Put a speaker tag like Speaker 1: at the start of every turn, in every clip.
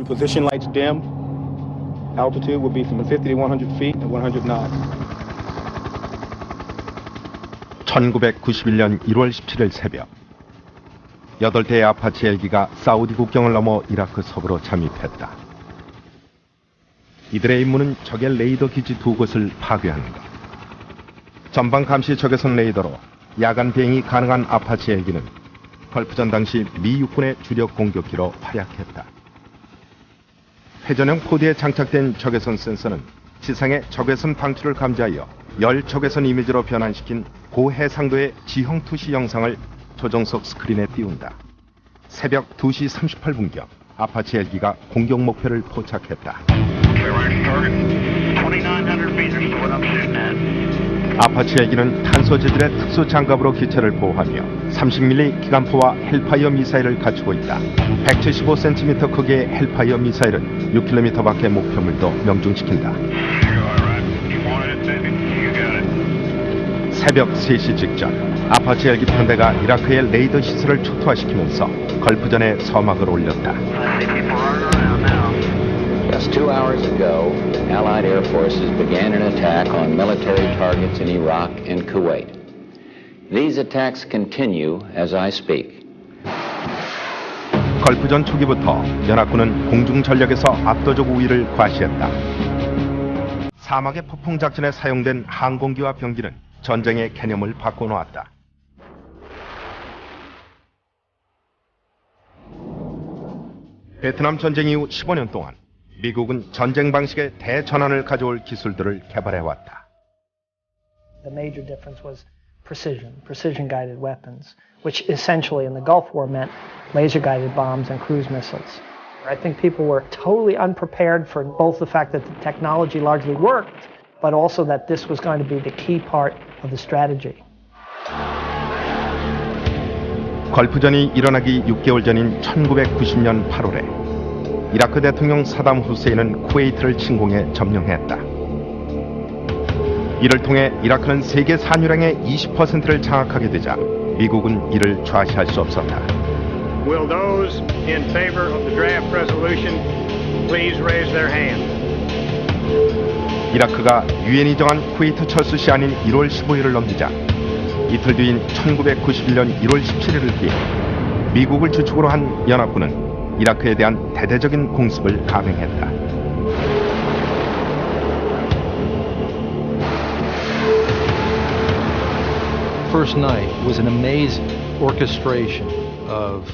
Speaker 1: When position lights dim, altitude will be from 50 to 100 feet at 100 knots.
Speaker 2: 1991년 1월 17일 새벽 8대의 아파치 헬기가 사우디 국경을 넘어 이라크 서부로 잠입했다. 이들의 임무는 적의 레이더 기지 2곳을 파괴하는 것. 전방 감시 적외선 레이더로 야간 비행이 가능한 아파치 헬기는 걸프전 당시 미 육군의 주력 공격기로 활약했다. 회전형 포드에 장착된 적외선 센서는 지상의 적외선 방출을 감지하여 열 적외선 이미지로 변환시킨 고해상도의 지형 투시 영상을 조정석 스크린에 띄운다. 새벽 2시 38분경 아파치 헬기가 공격 목표를 포착했다. 아파치 헬기는 탄소 재질의 특수 장갑으로 기체를 보호하며 30mm 기관포와 헬파이어 미사일을 갖추고 있다. 175cm 크기의 헬파이어 미사일은 6km 밖의 목표물도 명중시킨다. 새벽 3시 직전 아파치 헬기 편대가 이라크의 레이더 시설을 초토화시키면서 걸프전에 서막을 올렸다.
Speaker 3: Just 2 hours ago, Allied air forces began an attack on military targets in Iraq and Kuwait. These attacks continue as I speak.
Speaker 2: 걸프전 초기부터 연합군은 공중 전력에서 압도적 우위를 과시했다. 사막의 폭풍 작전에 사용된 항공기와 병기는 전쟁의 개념을 바꿔놓았다. 베트남 전쟁 이후 15년 동안 미국은 전쟁 방식의 대전환을 가져올 기술들을 개발해왔다.
Speaker 4: The major difference was precision-guided weapons, which essentially in the Gulf War meant laser-guided bombs and cruise missiles. I think people were totally unprepared for both the fact that the technology largely worked, but also that this was going to be the key part of the strategy.
Speaker 2: 걸프전이 일어나기 6개월 전인 1990년 8월에 이라크 대통령 사담 후세인은 쿠웨이트를 침공해 점령했다. 이를 통해 이라크는 세계 산유량의 20%를 장악하게 되자 미국은 이를 좌시할 수 없었다.
Speaker 5: Will those in favor of the draft resolution please raise their hand?
Speaker 2: 이라크가 유엔이 정한 쿠웨이트 철수 시한인 1월 15일을 넘기자 이틀 뒤인 1991년 1월 17일을 기해 미국을 주축으로 한 연합군은 이라크에 대한 대대적인 공습을 감행했다.
Speaker 6: First night was an amazing orchestration of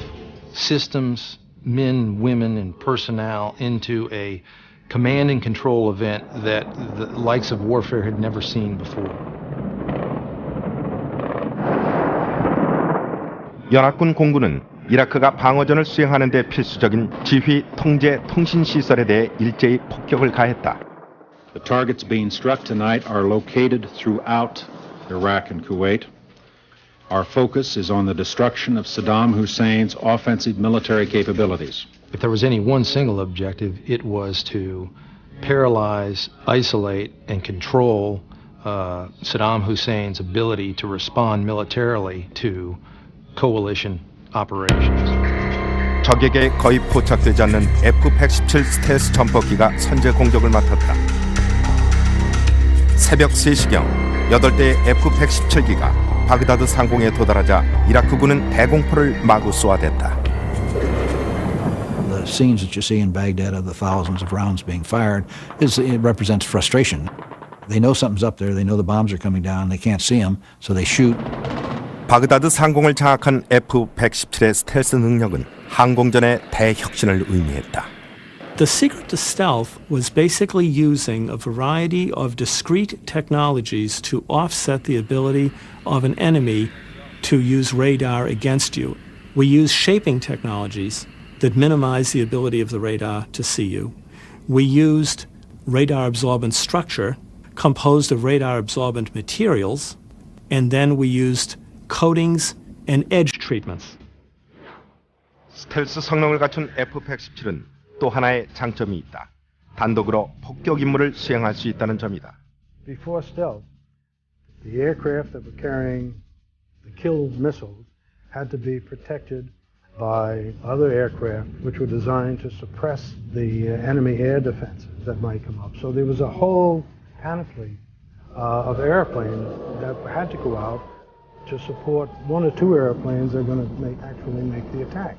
Speaker 6: systems, men, women, and personnel into a command and control event that the likes of warfare had never seen before.
Speaker 2: 연합군 공군은 이라크가 방어전을 수행하는 데 필수적인 지휘, 통제, 통신 시설에 대해 일제히 폭격을 가했다.
Speaker 7: The targets being struck tonight are located throughout Iraq and Kuwait. Our focus is on the destruction of Saddam Hussein's offensive military capabilities.
Speaker 6: If there was any one single objective, it was to paralyze, isolate, and control Saddam Hussein's ability to respond militarily to coalition operations.
Speaker 2: 적에게 거의 포착되지 않는 F-117 스텔스 전폭기가 선제 공격을 맡았다. 새벽 3시경 8대의 F-117기가 바그다드 상공에 도달하자 이라크군은 대공포를 마구 쏘아댔다.
Speaker 8: The scenes that you see in Baghdad of the thousands of rounds being fired it represents frustration. They know something's up there. They know the bombs are coming down. They can't see them, so they shoot.
Speaker 2: 바그다드 상공을 장악한 F-117의 스텔스 능력은 항공전의 대혁신을 의미했다.
Speaker 9: The secret to stealth was basically using a variety of discrete technologies to offset the ability of an enemy to use radar against you. We use shaping technologies that minimize the ability of the radar to see you. We used radar-absorbent structure composed of radar-absorbent materials, and then we used coatings and edge treatments.
Speaker 2: 스텔스 성능을 갖춘 F-117은 또 하나의 장점이 있다. 단독으로 폭격 임무를 수행할 수 있다는 점이다.
Speaker 10: Before stealth, the aircraft that were carrying the kill missiles had to be protected by other aircraft which were designed to suppress the enemy air defenses that might come up. So there was a whole panoply of airplanes that had to go out to support one or two airplanes that are going to actually make the attack.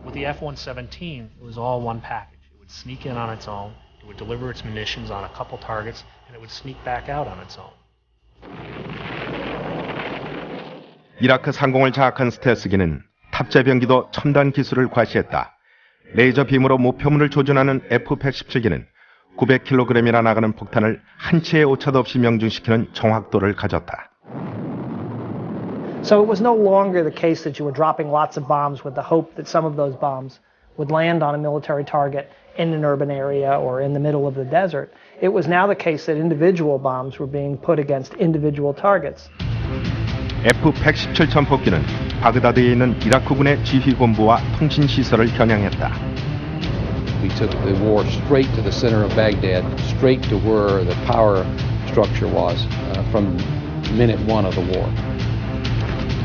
Speaker 11: With the F-117, it was all one package. It would sneak in on its own, it would deliver its munitions on a couple targets, and it would sneak back out on its own.
Speaker 2: 이라크 상공을 장악한 스텔스기는 탑재병기도 첨단 기술을 과시했다. 레이저 빔으로 목표물을 조준하는 F-117기는 900kg이나 나가는 폭탄을 한 치의 오차도 없이 명중시키는 정확도를 가졌다.
Speaker 4: So it was no longer the case that you were dropping lots of bombs with the hope that some of those bombs would land on a military target in an urban area or in the middle of the desert. It was now the case that individual bombs were being put against individual targets.
Speaker 2: F-117 전폭기는 바그다드에 있는 이라크군의 지휘본부와 통신시설을 겨냥했다.
Speaker 12: We took the war straight to the center of Baghdad, straight to where the power structure was from minute one of the war.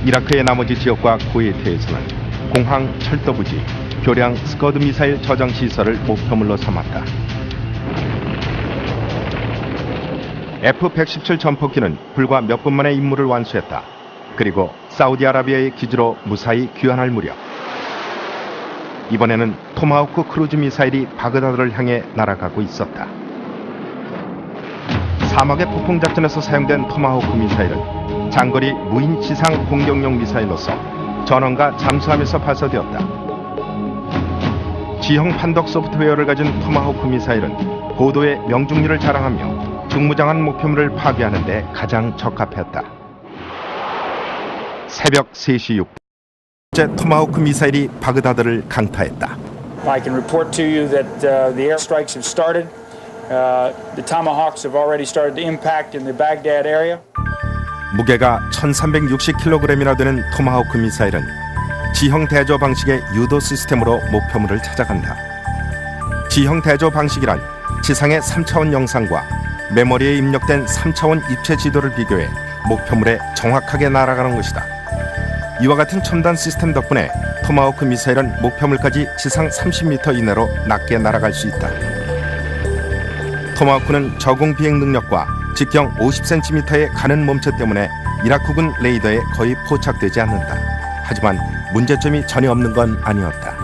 Speaker 2: 이라크의 나머지 지역과 쿠웨이트에서는 공항, 철도부지, 교량 스커드 미사일 저장 시설을 목표물로 삼았다. F-117 전폭기는 불과 몇 분 만에 임무를 완수했다. 그리고 사우디아라비아의 기지로 무사히 귀환할 무렵 이번에는 토마호크 크루즈 미사일이 바그다드를 향해 날아가고 있었다. 사막의 폭풍 작전에서 사용된 토마호크 미사일은 장거리 무인 지상 공격용 미사일로서 전원과 잠수함에서 발사되었다. 지형 판독 소프트웨어를 가진 토마호크 미사일은 고도의 명중률을 자랑하며 중무장한 목표물을 파괴하는 데 가장 적합했다. 새벽 3시 6분 토마호크 미사일이 바그다드를 강타했다.
Speaker 13: I can report to you that the airstrikes have started. The Tomahawks have already started to impact in the Baghdad area.
Speaker 2: 무게가 1360kg이나 되는 토마호크 미사일은 지형 대조 방식의 유도 시스템으로 목표물을 찾아간다. 지형 대조 방식이란 지상의 3차원 영상과 메모리에 입력된 3차원 입체 지도를 비교해 목표물에 정확하게 날아가는 것이다. 이와 같은 첨단 시스템 덕분에 토마호크 미사일은 목표물까지 지상 30m 이내로 낮게 날아갈 수 있다. 토마호크는 저공 비행 능력과 직경 50cm의 가는 몸체 때문에 이라크군 레이더에 거의 포착되지 않는다. 하지만 문제점이 전혀 없는 건 아니었다.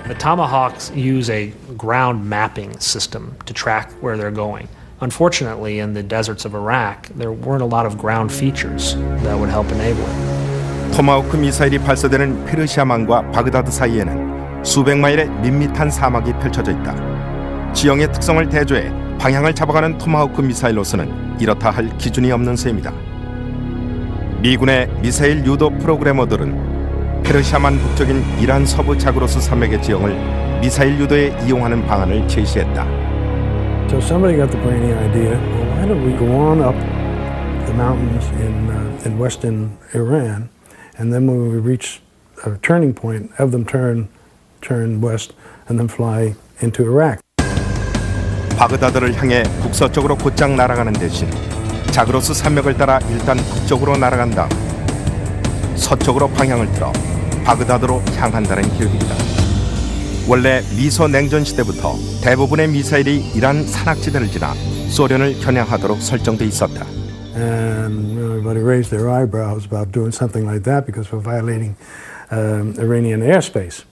Speaker 11: The Tomahawks use a ground mapping system to track where they're going. Unfortunately, in the deserts of Iraq, there weren't a lot of ground features that would help enable it.
Speaker 2: 토마호크 미사일이 발사되는 페르시아만과 바그다드 사이에는 수백 마일의 밋밋한 사막이 펼쳐져 있다. 지형의 특성을 대조해 방향을 잡아가는 토마호크 미사일로서는 이렇다 할 기준이 없는 셈이다. 미군의 미사일 유도 프로그래머들은 페르시아만 북쪽인 이란 서부 자그로스 산맥의 지형을 미사일 유도에 이용하는 방안을 제시했다.
Speaker 10: So somebody got the brainy idea, well, why don't we go on up the mountains in western Iran, and then when we reach a turning point, have them turn west and then fly into Iraq.
Speaker 2: 바그다드를 향해 북서쪽으로 곧장 날아가는 대신 자그로스 산맥을 따라 일단 북쪽으로 날아간 다음 서쪽으로 방향을 틀어 바그다드로 향한다는 계획이다. 원래 미소 냉전 시대부터 대부분의 미사일이 이란 산악지대를 지나 소련을 겨냥하도록 설정돼 있었다.
Speaker 10: And everybody raised their eyebrows about doing something like that because we're violating Iranian airspace.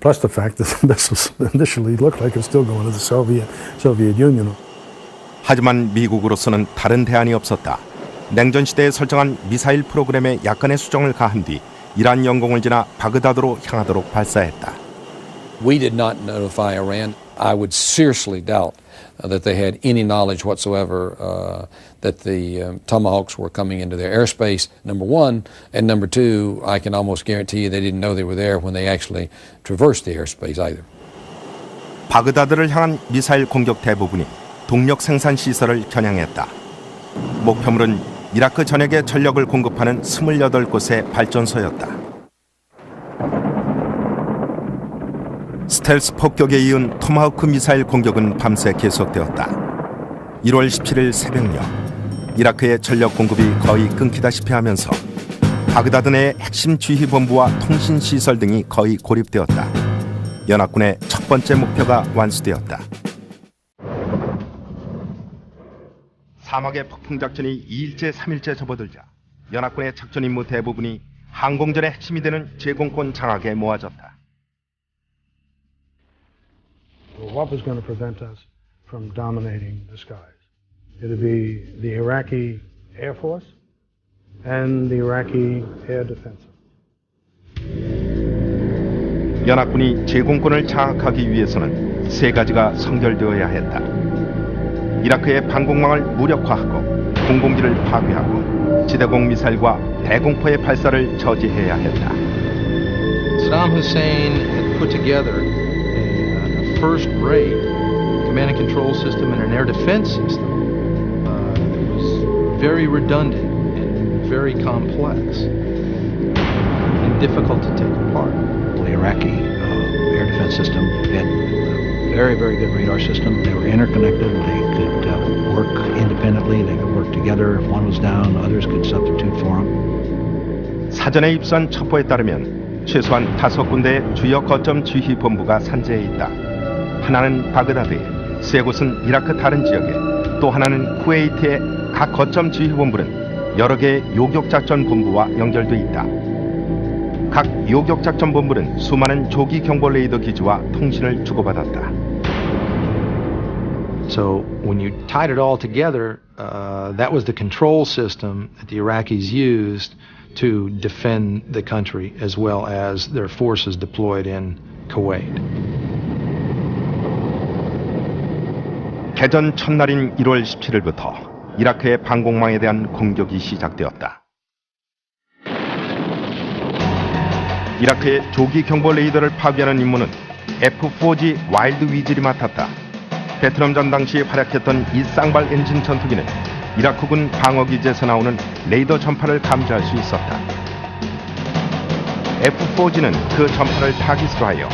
Speaker 10: Plus the fact that the missiles initially looked like it was still going to the Soviet Union.
Speaker 2: 하지만 미국으로서는 다른 대안이 없었다. 냉전 시대에 설정한 미사일 프로그램에 약간의 수정을 가한 뒤 이란 영공을 지나 바그다드로 향하도록 발사했다.
Speaker 12: We did not notify Iran. I would seriously doubt that they had any knowledge whatsoever that the Tomahawks were coming into their airspace, number one. And number two, I can almost guarantee you they didn't know they were there when they actually traversed the airspace either.
Speaker 2: 바그다드를 향한 미사일 공격 대부분이 동력 생산 시설을 겨냥했다. 목표물은 이라크 전역에 전력을 공급하는 28곳의 발전소였다. 스텔스 폭격에 이은 토마호크 미사일 공격은 밤새 계속되었다. 1월 17일 새벽녘 이라크의 전력 공급이 거의 끊기다시피 하면서 바그다드 내 핵심 지휘본부와 통신시설 등이 거의 고립되었다. 연합군의 첫 번째 목표가 완수되었다. 사막의 폭풍작전이 2일째 3일째 접어들자 연합군의 작전 임무 대부분이 항공전의 핵심이 되는 제공권 장악에 모아졌다.
Speaker 10: What was going to prevent us from dominating the skies? It would be the Iraqi Air Force and the Iraqi Air Defense.
Speaker 2: 연합군이 제공권을 장악하기 위해서는 세 가지가 선결되어야 했다. 이라크의 방공망을 무력화하고 공공기를 파괴하고 지대공 미사일과 대공포의 발사를 저지해야 했다.
Speaker 6: Saddam Hussein had put together a first-rate command and control system and an air defense system that was very redundant and very complex and difficult to take apart.
Speaker 8: The Iraqi air defense system had a very, very good radar system. They were interconnected. They could work independently. They could work together. If one was down, others could substitute for them.
Speaker 2: 사전에 입수한 첩보에 따르면 최소한 5군데의 주요 거점 지휘본부가 산재해 있다. 하나는 바그다드에, 세 곳은 이라크 다른 지역에, 또 하나는 쿠웨이트의 각 거점 지휘본부는 여러 개의 요격작전본부와 연결돼 있다. 각 요격작전본부는 수많은 조기 경보 레이더 기지와 통신을 주고받았다.
Speaker 6: So when you tied it all together, that was the control system that the Iraqis used to defend the country as well as their forces deployed in Kuwait.
Speaker 2: 개전 첫날인 1월 17일부터 이라크의 방공망에 대한 공격이 시작되었다. 이라크의 조기 경보 레이더를 파괴하는 임무는 F-4G 와일드 위즐이 맡았다. 베트남전 당시 활약했던 이 쌍발 엔진 전투기는 이라크군 방어기지에서 나오는 레이더 전파를 감지할 수 있었다. F-4G는 그 전파를 타깃으로 하여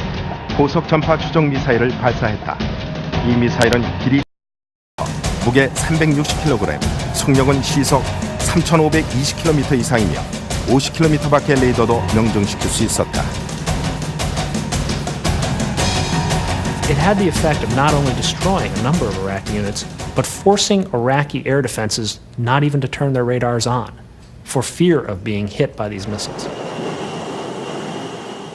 Speaker 2: 고속 전파 추적 미사일을 발사했다. 이 미사일은 길이 무게 360kg, 속력은 시속 3,520km 이상이며 50km 밖의 레이더도 명중시킬 수 있었다.
Speaker 11: It had the effect of not only destroying a number of Iraqi units, but forcing Iraqi air defenses not even to turn their radars on, for fear of being hit by these missiles.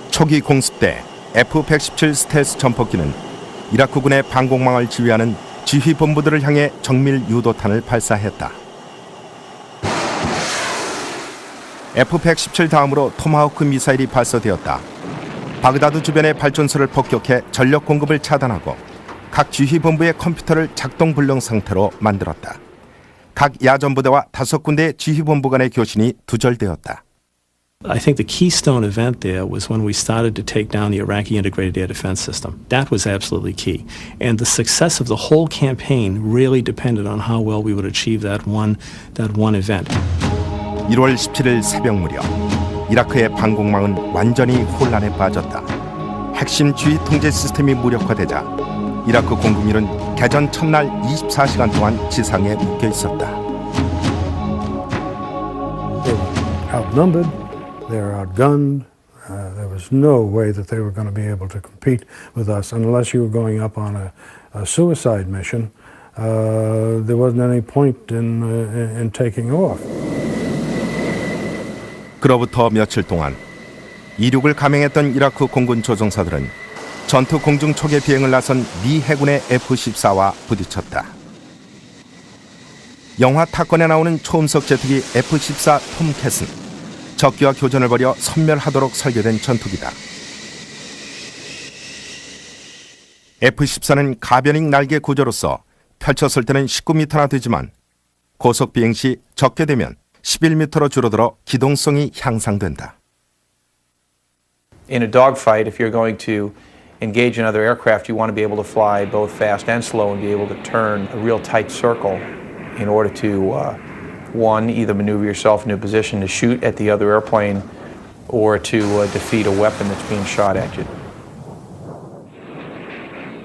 Speaker 2: 초기 공습 때 F-117 스텔스 전폭기는 이라크군의 방공망을 지휘하는 지휘본부들을 향해 정밀 유도탄을 발사했다. F-117 다음으로 토마호크 미사일이 발사되었다. 바그다드 주변의 발전소를 폭격해 전력 공급을 차단하고 각 지휘본부의 컴퓨터를 작동 불능 상태로 만들었다. 각 야전부대와 5군데의 지휘본부 간의 교신이 두절되었다.
Speaker 9: I think the keystone event there was when we started to take down the Iraqi integrated air defense system. That was absolutely key. And the success of the whole campaign really depended on how well we would achieve that one event.
Speaker 2: 1월 17일 새벽 무렵 이라크의 방공망은 완전히 혼란에 빠졌다. 핵심 지휘 통제 시스템이 무력화되자 이라크 공군들은 개전 첫날 24시간 동안 지상에 묶여 있었다.
Speaker 10: They were outnumbered, they were outgunned. There was no way that they were going to be able to compete with us unless you were going up on a suicide mission. There wasn't any point in taking off.
Speaker 2: 그로부터 며칠 동안 이륙을 감행했던 이라크 공군 조종사들은 전투 공중 초계 비행을 나선 미 해군의 F-14와 부딪혔다. 영화 탑건에 나오는 초음속 제트기 F-14 톰캣은 적기와 교전을 벌여 섬멸하도록 설계된 전투기다. F-14는 가변익 날개 구조로서 펼쳤을 때는 19m나 되지만 고속 비행 시 적게 되면 11m로 줄어들어 기동성이 향상된다.
Speaker 14: In a dogfight, if you're going to engage another aircraft, you want to be able to fly both fast and slow and be able to turn a real tight circle in order to, one, either maneuver yourself into a position to shoot at the other airplane or to defeat a weapon that's being shot at you.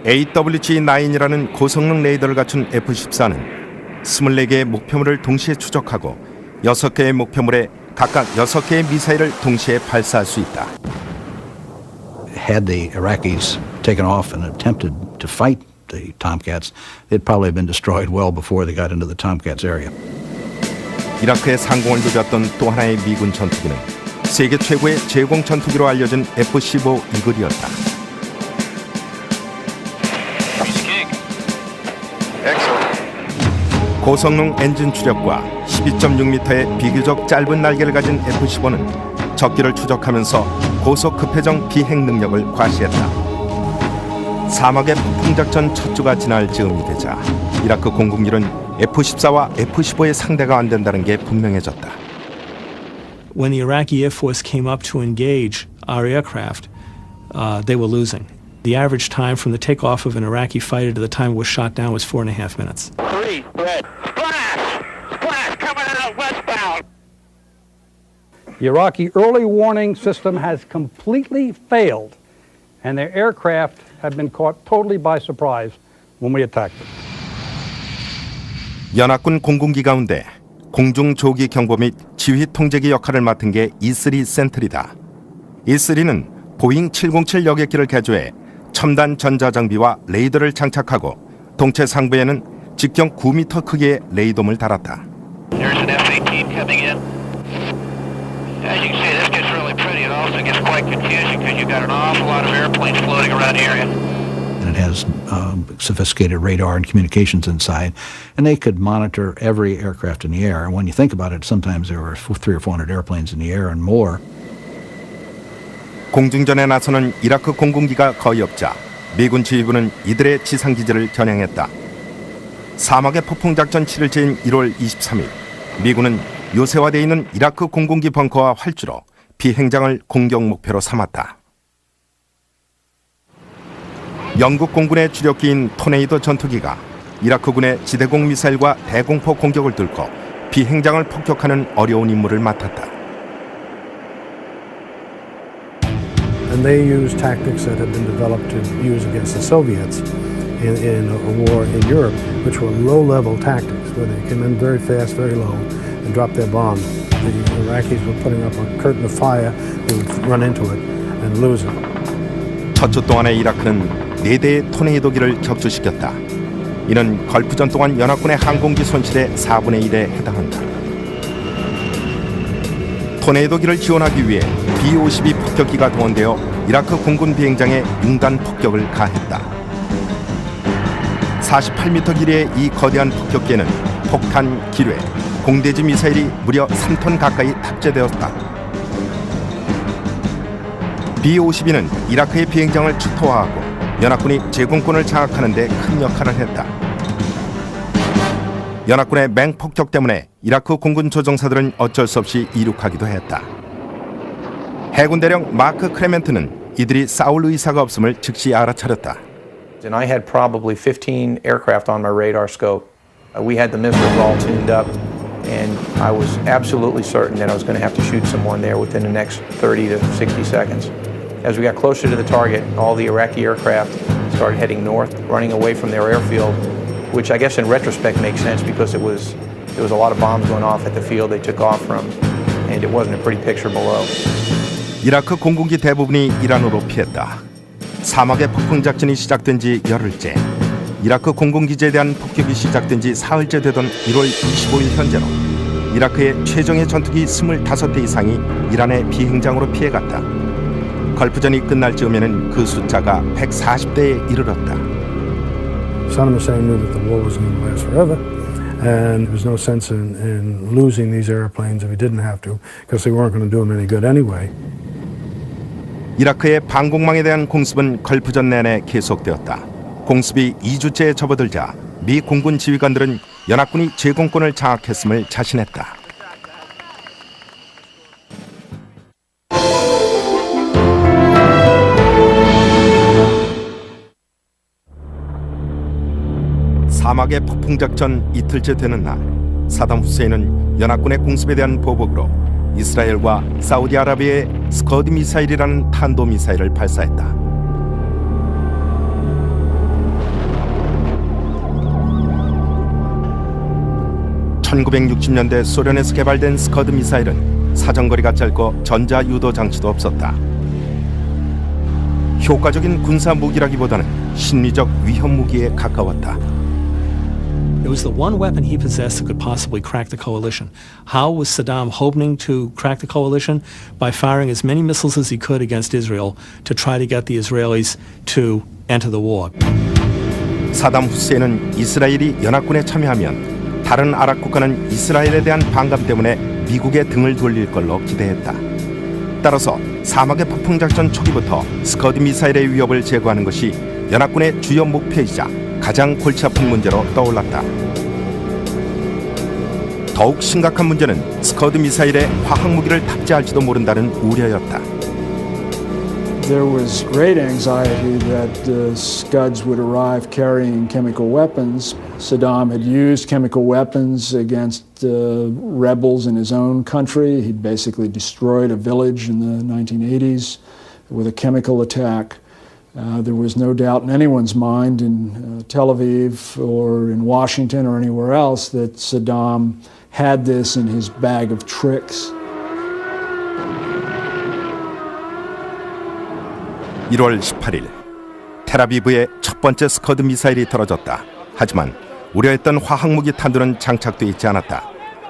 Speaker 2: AWG-9이라는 고성능 레이더를 갖춘 F-14는 24개의 목표물을 동시에 추적하고 6개의 목표물에 각각 6개의 미사일을 동시에 발사할 수 있다.
Speaker 8: Had the Iraqis taken off and attempted to fight the Tomcats, they'd probably have been destroyed well before they got into the Tomcats area.
Speaker 2: 이라크의 상공을 누볐던 또 하나의 미군 전투기는 세계 최고의 제공 전투기로 알려진 F-15 이글이었다. 고성능 엔진 추력과 12.6m의 비교적 짧은 날개를 가진 F-15는 적기를 추적하면서 고속 급회전 비행 능력을 과시했다. 사막의 폭풍작전 첫 주가 지날 즈음이 되자 이라크 공군기는 F-14와 F-15의 상대가 안 된다는 게 분명해졌다.
Speaker 9: When the Iraqi Air Force came up to engage our aircraft, they were losing. The average time from the takeoff of an Iraqi fighter to the time it was shot down was 4.5 minutes.
Speaker 15: 3, red. Splash coming out westbound.
Speaker 16: The Iraqi early warning system has completely failed, and their aircraft have been caught totally by surprise when we attacked them.
Speaker 2: 연합군 공군기 가운데 공중 조기 경보 및 지휘 통제기 역할을 맡은 게 E3 센트리다. E3는 보잉 707 여객기를 개조해 첨단 전자장비와 레이더를 장착하고 동체 상부에는 직경 9m 크기의 레이돔을 달았다.
Speaker 15: There's an F-18 coming in. As you can see, this gets really pretty. It also gets quite confusing because you've got an awful lot of airplanes floating around the area.
Speaker 8: And it has sophisticated radar and communications inside, and they could monitor every aircraft in the air. And when you think about it, sometimes there were 300 or 400 airplanes in the air and more.
Speaker 2: 공중전에 나서는 이라크 공군기가 거의 없자 미군 지휘부는 이들의 지상기지를 겨냥했다. 사막의 폭풍작전 7일째인 1월 23일 미군은 요새화되어 있는 이라크 공군기 벙커와 활주로, 비행장을 공격 목표로 삼았다. 영국 공군의 주력기인 토네이도 전투기가 이라크군의 지대공 미사일과 대공포 공격을 뚫고 비행장을 폭격하는 어려운 임무를 맡았다.
Speaker 10: And they use tactics that had been developed to use against the Soviets in a war in Europe, which were low-level tactics, where they came in very fast, very low, and dropped their bomb. The Iraqis were putting up a curtain of fire, they would run into it and lose it.
Speaker 2: 첫 주 동안의 이라크는 4대의 토네이도기를 격추시켰다. 이는 걸프전 동안 연합군의 항공기 손실의 4분의 1에 해당한다. 토네이도기를 지원하기 위해 B-52 폭격기가 동원되어 이라크 공군 비행장에 융단 폭격을 가했다. 48m 길이의 이 거대한 폭격기에는 폭탄, 기뢰, 공대지 미사일이 무려 3톤 가까이 탑재되었다. B-52는 이라크의 비행장을 초토화하고 연합군이 제공권을 장악하는 데 큰 역할을 했다. 연합군의 맹폭격 때문에 이라크 공군 조종사들은 어쩔 수 없이 이륙하기도 했다. 해군 대령 마크 크레멘트는 이들이 싸울 의사가 없음을 즉시 알아차렸다.
Speaker 14: And I had probably 15 aircraft on my radar scope. We had the missiles all tuned up, and I was absolutely certain that I was going to have to shoot someone there within the next 30 to 60 seconds. As we got closer to the target, all the Iraqi aircraft started heading north, running away from their airfield, which I guess in retrospect makes sense because there was a lot of bombs going off at the field they took off from, and it wasn't a pretty picture below.
Speaker 2: 이라크 공군기 대부분이 이란으로 피했다. 사막의 폭풍 작전이 시작된 지 열흘째, 이라크 공군기지에 대한 폭격이 시작된 지 사흘째 되던 1월 25일 현재로 이라크의 최정예 전투기 25대 이상이 이란의 비행장으로 피해갔다. 걸프전이 끝날 즈음에는 그 숫자가 140대에 이르렀다.
Speaker 10: Saddam Hussein knew that the war wasn't going to last forever, and there was no sense in losing these airplanes if he didn't have to, because they weren't going to do him any good anyway.
Speaker 2: 이라크의 방공망에 대한 공습은 걸프전 내내 계속되었다. 공습이 2주째에 접어들자 미 공군 지휘관들은 연합군이 제공권을 장악했음을 자신했다. 사막의 폭풍작전 이틀째 되는 날, 사담 후세인은 연합군의 공습에 대한 보복으로 이스라엘과 사우디아라비아의 스커드 미사일이라는 탄도미사일을 발사했다. (1960년대) 소련에서 개발된 스커드 미사일은 사정거리가 짧고 전자유도 장치도 없었다. 효과적인 군사 무기라기보다는 심리적 위험 무기에 가까웠다.
Speaker 9: It was the one weapon he possessed that could possibly crack the coalition. How was Saddam hoping to crack the coalition? By firing as many missiles as he could against Israel to try to get the Israelis to enter the war.
Speaker 2: 사담 후세인은 이스라엘이 연합군에 참여하면 다른 아랍 국가는 이스라엘에 대한 반감 때문에 미국의 등을 돌릴 걸로 기대했다. 따라서 사막의 폭풍 작전 초기부터 스커드 미사일의 위협을 제거하는 것이 연합군의 주요 목표이자 가장 골치 아픈 문제로 떠올랐다. 더욱 심각한 문제는 스커드 미사일에 화학 무기를 탑재할지도 모른다는 우려였다.
Speaker 17: There was great anxiety that Scuds would arrive carrying chemical weapons. Saddam had used chemical weapons against rebels in his own country. He'd basically destroyed a village in the 1980s with a chemical attack. There was no doubt in anyone's mind in Tel Aviv or in Washington or anywhere else that Saddam had this in his bag of tricks.
Speaker 2: 1월 18일 텔아비브에 첫 번째 스커드 미사일이 떨어졌다. 하지만 우려했던 화학무기 탄두는 장착돼 있지 않았다.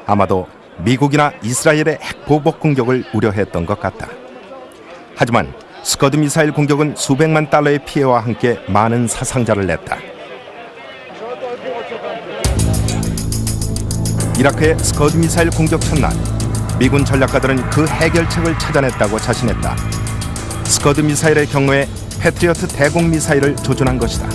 Speaker 2: 아마도 미국이나 이스라엘의 핵보복 공격을 우려했던 것 같다. 하지만 스커드 미사일 공격은 수백만 달러의 피해와 함께 많은 사상자를 냈다. 이라크의 스커드 미사일 공격 첫날, 미군 전략가들은 그 해결책을 찾아냈다고 자신했다. 스커드 미사일의 경로에 패트리어트 대공 미사일을 조준한 것이다.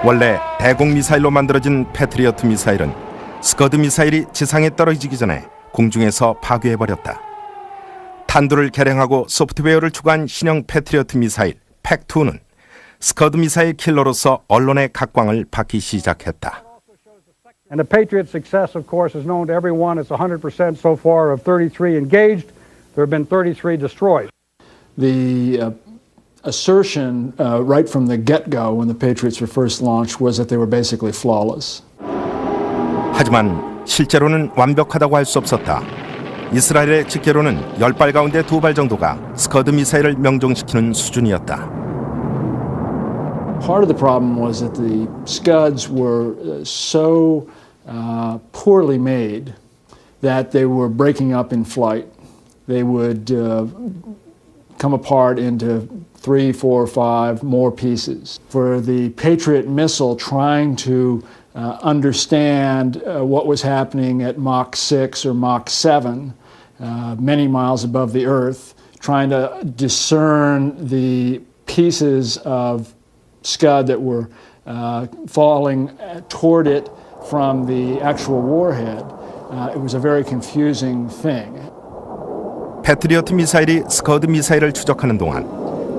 Speaker 2: 원래 대공 미사일로 만들어진 패트리어트 미사일은 스커드 미사일이 지상에 떨어지기 전에 공중에서 파괴해버렸다. 탄두를 개량하고 소프트웨어를 추가한 신형 패트리어트 미사일 팩2는 스커드 미사일 킬러로서 언론의 각광을 받기 시작했다.
Speaker 16: And the Patriot success, of course, is known to everyone. It's 100% so far of 33 engaged. There have been 33 destroyed.
Speaker 17: The assertion right from the get-go when the Patriots were first launched was that they were basically flawless.
Speaker 2: 하지만 실제로는 완벽하다고 할 수 없었다. 이스라엘의 집계로는 10발 가운데 2발 정도가 스커드 미사일을 명중시키는 수준이었다.
Speaker 17: Part of the problem was that the Scuds were so poorly made that they were breaking up in flight. They would come apart into 3, 4, 5 more pieces. For the Patriot missile trying to understand what was happening at Mach 6 or Mach 7, many miles above the Earth, trying to discern the pieces of Scud that were falling toward it from the actual warhead. It was a very confusing thing.
Speaker 2: 패트리어트 미사일이 스커드 미사일을 추적하는 동안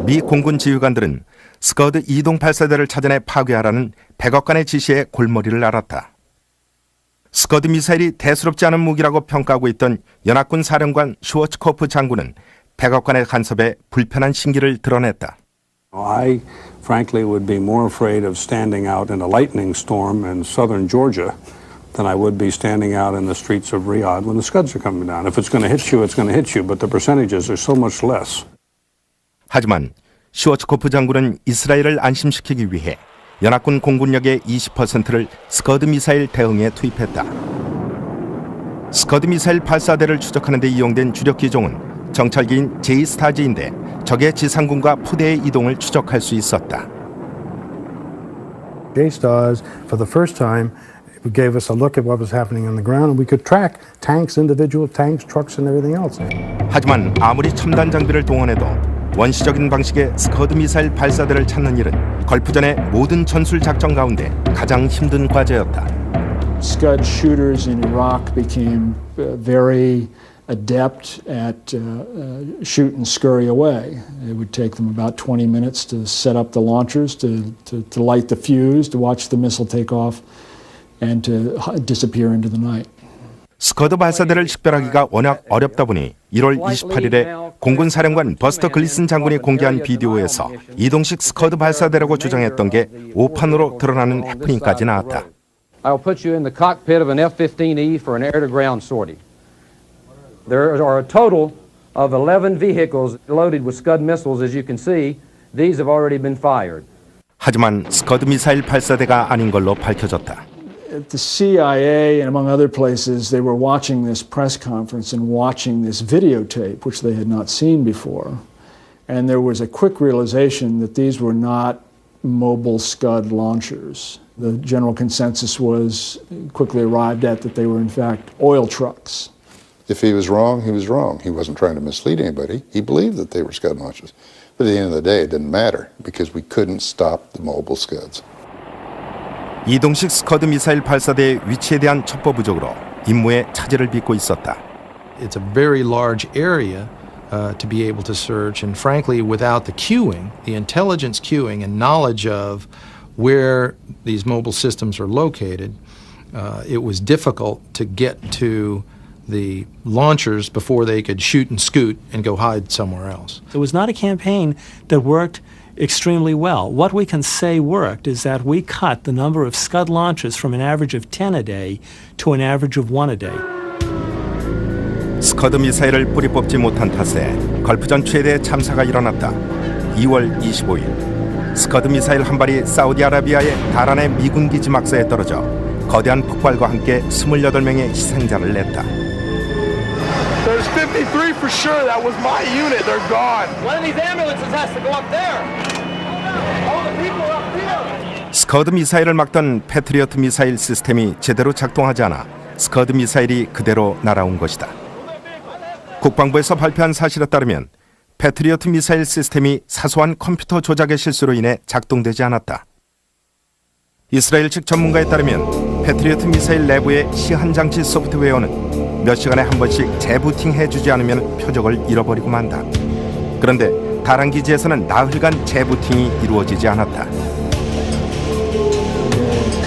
Speaker 2: 미 공군 지휘관들은 스커드 이동 발사대를 찾아내 파괴하라는 백악관의 지시에 골머리를 앓았다. 스커드 미사일이 대수롭지 않은 무기라고 평가하고 있던 연합군 사령관 슈워츠코프 장군은 백악관의 간섭에 불편한 심기를 드러냈다.
Speaker 18: I frankly would be more afraid of standing out in a lightning storm in southern Georgia than I would be standing out in the streets of Riyadh when the Scuds are coming down. If it's going to hit you, it's going to hit you, but the percentages are so much less. 하지만 슈워츠코프 장군은 이스라엘을 안심시키기 위해 연합군 공군력의 20%를 스커드 미사일 대응에 투입했다. 스커드 미사일 발사대를 추적하는 데 이용된 주력 기종은 정찰기인 제이스타즈인데 적의 지상군과 포대의 이동을 추적할 수 있었다.
Speaker 10: J-STARS, for the first time, gave us a look at what was happening on the ground, and we could track tanks, individual tanks, trucks, and everything else.
Speaker 2: 하지만 아무리 첨단 장비를 동원해도 원시적인 방식의 스커드 미사일 발사대를 찾는 일은 걸프전의 모든 전술 작전 가운데 가장 힘든 과제였다.
Speaker 17: Scud shooters in Iraq became very adept at shoot and scurry away. It would take them about 20 minutes to set up the launchers, to light the fuse, to watch the missile take off, and to disappear into the night.
Speaker 2: 스커드 발사대를 식별하기가 워낙 어렵다 보니 1월 28일에 공군사령관 버스터 글리슨 장군이 공개한 비디오에서 이동식 스커드 발사대라고 주장했던 게 오판으로 드러나는 해프닝까지 나왔다.
Speaker 12: I'll put you in the cockpit of an F-15E for an air-to-ground sortie. There are a total of 11 vehicles loaded with Scud missiles, as you can see. These have already been fired.
Speaker 2: 하지만 스커드 미사일 발사대가 아닌 걸로 밝혀졌다.
Speaker 17: At the CIA and among other places, they were watching this press conference and watching this videotape, which they had not seen before. And there was a quick realization that these were not mobile Scud launchers. The general consensus was quickly arrived at that they were in fact oil trucks.
Speaker 19: If he was wrong, he was wrong. He wasn't trying to mislead anybody. He believed that they were Scud launches. But at the end of the day, it didn't matter because we couldn't stop the mobile Scuds.
Speaker 2: 이동식 스커드 미사일 발사대의 위치에 대한 첩보 부족으로 임무에 차질을 빚고 있었다.
Speaker 6: It's a very large area to be able to search, and frankly, without the queuing, the intelligence queuing and knowledge of where these mobile systems are located, it was difficult to get to the launchers before they could shoot and scoot and go hide somewhere else.
Speaker 9: It was not a campaign that worked extremely well. What we can say worked is that we cut the number of Scud launches from an average of 10 a day to an average of 1 a day.
Speaker 2: 스커드 미사일을 뿌리 뽑지 못한 탓에 걸프전 최대 참사가 일어났다. 2월 25일 스커드 미사일 한 발이 사우디아라비아의 다란의 미군 기지 막사에 떨어져 거대한 폭발과 함께 28명의 희생자를 냈다.
Speaker 20: There's 53 for sure. That was my unit. They're gone.
Speaker 21: One of these ambulances has to go up there. All the people are up here.
Speaker 2: 스커드 미사일을 막던 패트리어트 미사일 시스템이 제대로 작동하지 않아 스커드 미사일이 그대로 날아온 것이다. 국방부에서 발표한 사실에 따르면 패트리어트 미사일 시스템이 사소한 컴퓨터 조작의 실수로 인해 작동되지 않았다. 이스라엘 측 전문가에 따르면 패트리어트 미사일 내부의 시한 장치 소프트웨어는 몇 시간에 한 번씩 재부팅해주지 않으면 표적을 잃어버리고 만다. 그런데 다란 기지에서는 나흘간 재부팅이 이루어지지 않았다.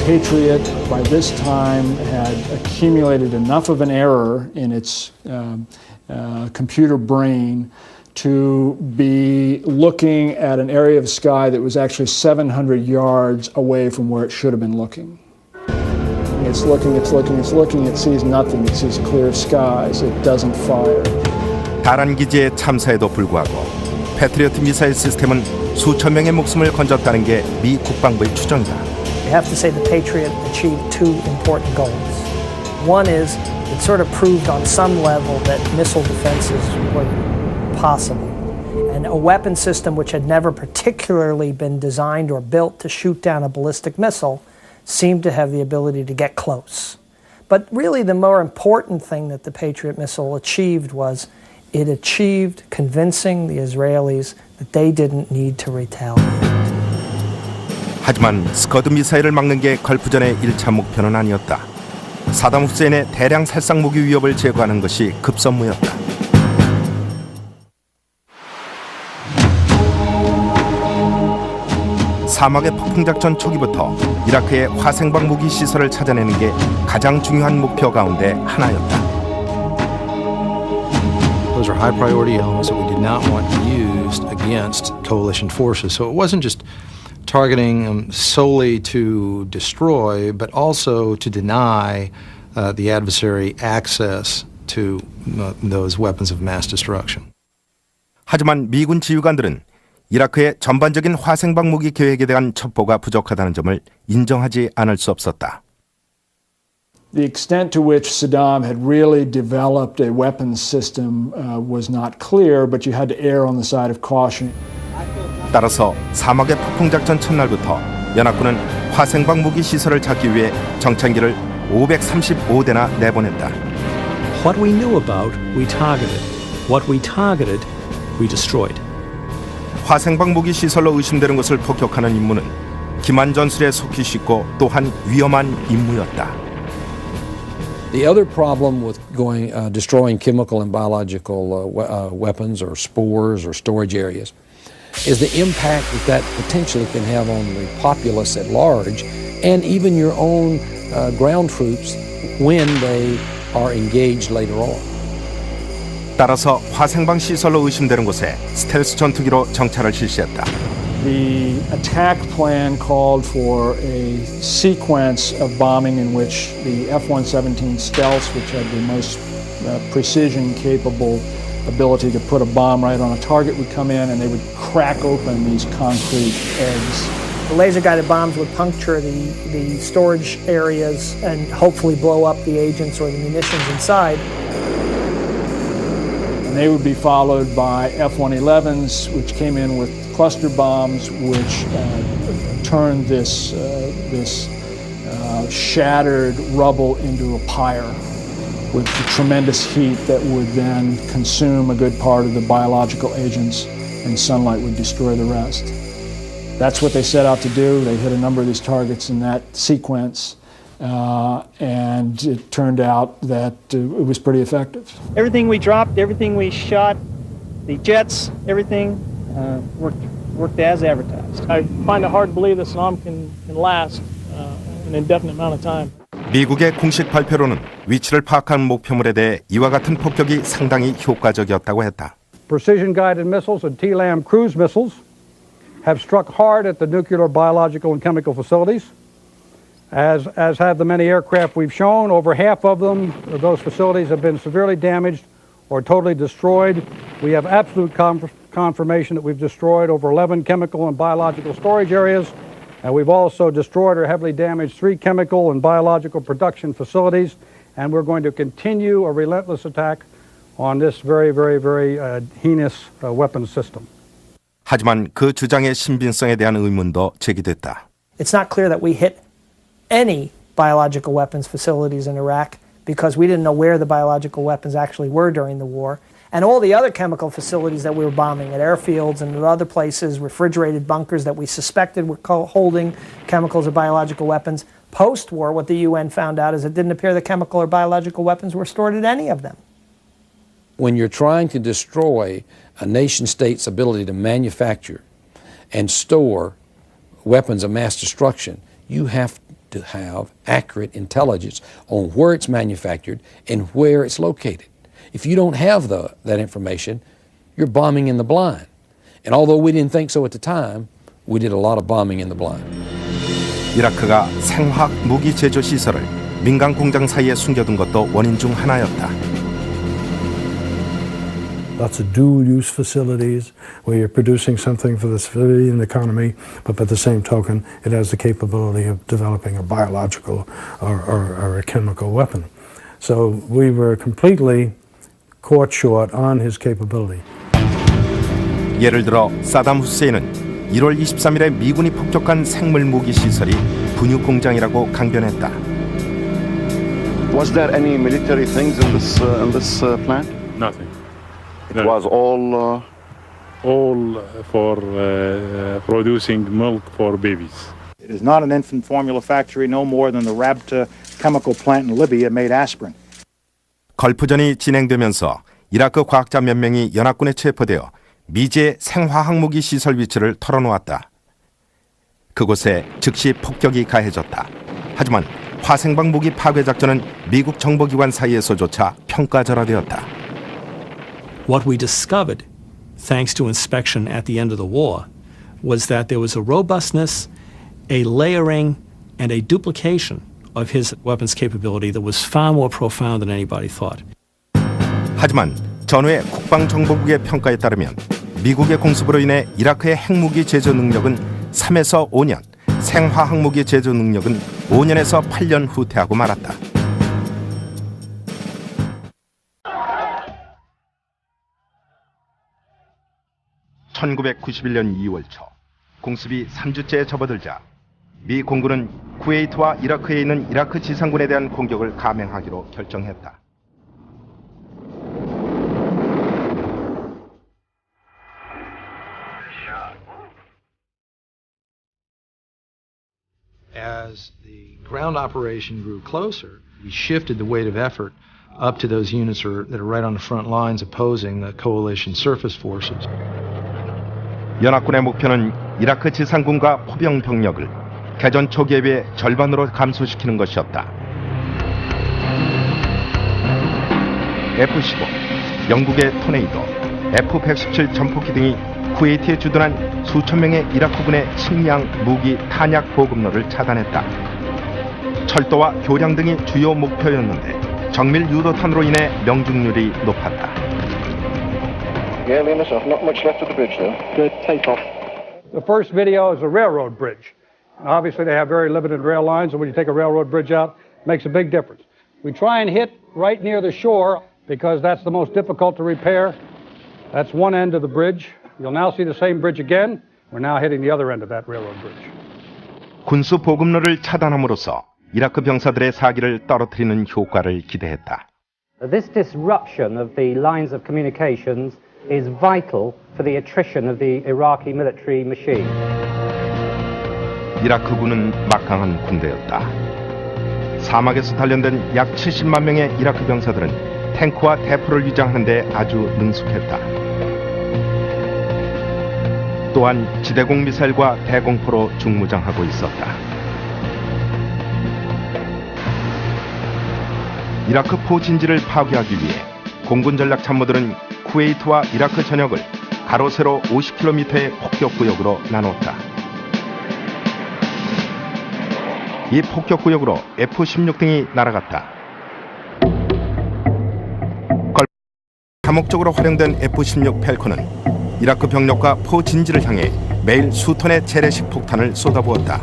Speaker 17: Patriot by this time had accumulated enough of an error in its computer brain to be looking at an area of sky that was actually 700 yards away from where it should have been looking. It's looking, it sees nothing, it sees clear skies, it doesn't fire.
Speaker 2: 다란 기지의 참사에도 불구하고 패트리어트 미사일 시스템은 수천 명의 목숨을 건졌다는 게 미 국방부의 추정이다.
Speaker 4: You have to say the Patriot achieved two important goals. One is it sort of proved on some level that missile defenses were possible. And a weapon system which had never particularly been designed or built to shoot down a ballistic missile seemed to have the ability to get close. But really the more important thing that the Patriot missile achieved was it achieved convincing the Israelis that they didn't need to retaliate.
Speaker 2: 하지만 스커드 미사일을 막는 게 걸프전의 1차 목표는 아니었다. 사담 후세인의 대량 살상 무기 위협을 제거하는 것이 급선무였다. 사막의 폭풍작전 초기부터 이라크의 화생방 무기 시설을 찾아내는 게 가장 중요한 목표 가운데 하나였다.
Speaker 6: Those are high priority elements that we did not want used against coalition forces. So it wasn't just targeting solely to destroy, but also to deny the adversary access to those weapons of mass destruction.
Speaker 2: 하지만 미군 지휘관들은 이라크의 전반적인 화생방 무기 계획에 대한 첩보가 부족하다는 점을 인정하지 않을 수 없었다.
Speaker 17: The extent to which Saddam had really developed a weapons system was not clear, but you had to err on the side of caution.
Speaker 2: 따라서 사막의 폭풍작전 첫날부터 연합군은 화생방 무기 시설을 찾기 위해 정찰기를 535대나 내보냈다.
Speaker 9: What we knew about, we targeted. What we targeted, we destroyed.
Speaker 2: 화생방 무기 시설로 의심되는 것을 폭격하는 임무는 기만 전술에 속히 쉽고 또한 위험한 임무였다.
Speaker 12: The other problem with destroying chemical and biological weapons or spores or storage areas is the impact that potentially can have on the populace at large and even your own ground troops when they are engaged later on.
Speaker 2: 따라서 화생방 시설로 의심되는 곳에 스텔스 전투기로 정찰을 실시했다.
Speaker 17: The attack plan called for a sequence of bombing in which the F-117 Stealth, which had the most precision-capable ability to put a bomb right on a target, would come in and they would crack open these concrete eggs.
Speaker 4: The laser-guided bombs would puncture the storage areas and hopefully blow up the agents or the munitions inside.
Speaker 17: And they would be followed by F-111s, which came in with cluster bombs, which turned this shattered rubble into a pyre with tremendous heat that would then consume a good part of the biological agents, and sunlight would destroy the rest. That's what they set out to do. They hit a number of these targets in that sequence, and it turned out that it was pretty effective.
Speaker 1: Everything we dropped, everything we shot, the jets, everything worked as advertised.
Speaker 22: I find it hard to believe that Saddam can last an indefinite amount of time.
Speaker 2: 미국의 공식 발표로는 위치를 파악한 목표물에 대해 이와 같은 폭격이 상당히 효과적이었다고 했다.
Speaker 16: Precision-guided missiles and TLAM cruise missiles have struck hard at the nuclear, biological, and chemical facilities. As have the many aircraft we've shown, over half of them, those facilities have been severely damaged or totally destroyed. We have absolute confirmation that we've destroyed over 11 chemical and biological storage areas, and we've also destroyed or heavily damaged 3 chemical and biological production facilities, and we're going to continue a relentless attack on this very heinous weapons system.
Speaker 2: 하지만 그 주장의 신빙성에 대한 의문도 제기됐다.
Speaker 4: It's not clear that we hit any biological weapons facilities in Iraq because we didn't know where the biological weapons actually were during the war. And all the other chemical facilities that we were bombing at airfields and at other places, refrigerated bunkers that we suspected were holding chemicals or biological weapons, post-war what the UN found out is it didn't appear that chemical or biological weapons were stored at any of them.
Speaker 12: When you're trying to destroy a nation-state's ability to manufacture and store weapons of mass destruction, you have to have accurate intelligence on where it's manufactured and where it's located. If you don't have that information, you're bombing in the blind. And although we didn't think so at the time, we did a lot of bombing in the blind.
Speaker 2: 이라크가 생화학 무기 제조 시설을 민간 공장 사이에 숨겨둔 것도 원인 중 하나였다.
Speaker 10: Lots of dual-use facilities where you're producing something for the civilian economy, but by the same token, it has the capability of developing a biological or a chemical weapon. So we were completely caught short on his capability.
Speaker 2: 예를 들어 사담 후세인은 1월 23일에 미군이 폭격한 생물 무기 시설이 분유 공장이라고 강변했다.
Speaker 23: Was there any military things in this plant?
Speaker 24: Nothing.
Speaker 23: It was all
Speaker 24: for producing milk for babies.
Speaker 25: It is not an infant formula factory no more than the Rabta chemical plant in Libya made aspirin.
Speaker 2: 걸프전이 진행되면서 이라크 과학자 몇 명이 연합군에 체포되어 미지의 생화학무기 시설 위치를 털어놓았다. 그곳에 즉시 폭격이 가해졌다. 하지만 화생방 무기 파괴 작전은 미국 정보기관 사이에서조차 평가절하되었다.
Speaker 9: What we discovered, thanks to inspection at the end of the war, was that there was a robustness, a layering, and a duplication of his weapons capability that was far more profound than anybody thought.
Speaker 2: 하지만 전후의 국방정보국의 평가에 따르면 미국의 공습으로 인해 이라크의 핵무기 제조 능력은 3에서 5년, 생화학무기 제조 능력은 5년에서 8년 후퇴하고 말았다. 1991년 2월 초 공습이 3주째에 접어들자 미 공군은 쿠웨이트와 이라크에 있는 이라크 지상군에 대한 공격을 감행하기로 결정했다.
Speaker 6: As the ground operation grew closer, we shifted the weight of effort up to those units that are right on the front lines opposing the coalition surface forces.
Speaker 2: 연합군의 목표는 이라크 지상군과 포병 병력을 개전 초기에 비해 절반으로 감소시키는 것이었다. F-15, 영국의 토네이도, F-117 전폭기 등이 쿠웨이트에 주둔한 수천 명의 이라크군의 식량, 무기, 탄약 보급로를 차단했다. 철도와 교량 등이 주요 목표였는데 정밀 유도탄으로 인해 명중률이 높았다.
Speaker 3: Yeah, Linus, not much left of the bridge though. Good, take off.
Speaker 16: The first video is a railroad bridge. Obviously, they have very limited rail lines, and when you take a railroad bridge out, it makes a big difference. We try and hit right near the shore because that's the most difficult to repair. That's one end of the bridge. You'll now see the same bridge again. We're now hitting the other end of that railroad bridge.
Speaker 2: 군수 보급로를 차단함으로써 이라크 병사들의 사기를 떨어뜨리는 효과를 기대했다.
Speaker 5: This disruption of the lines of communications is vital for the attrition of the Iraqi military machine.
Speaker 2: 이라크군은 막강한 군대였다. 사막에서 단련된 약 70만 명의 이라크 병사들은 탱크와 대포를 위장하는 데 아주 능숙했다. 또한 지대공 미사일과 대공포로 중무장하고 있었다. 이라크 포진지를 파괴하기 위해 공군 전략 참모들은 쿠웨이트와 이라크 전역을 가로 세로 50km의 폭격구역으로 나눴다. 이 폭격구역으로 F-16 등이 날아갔다. 다목적으로 활용된 F-16 펠컨은 이라크 병력과 포진지를 향해 매일 수톤의 재래식 폭탄을 쏟아부었다.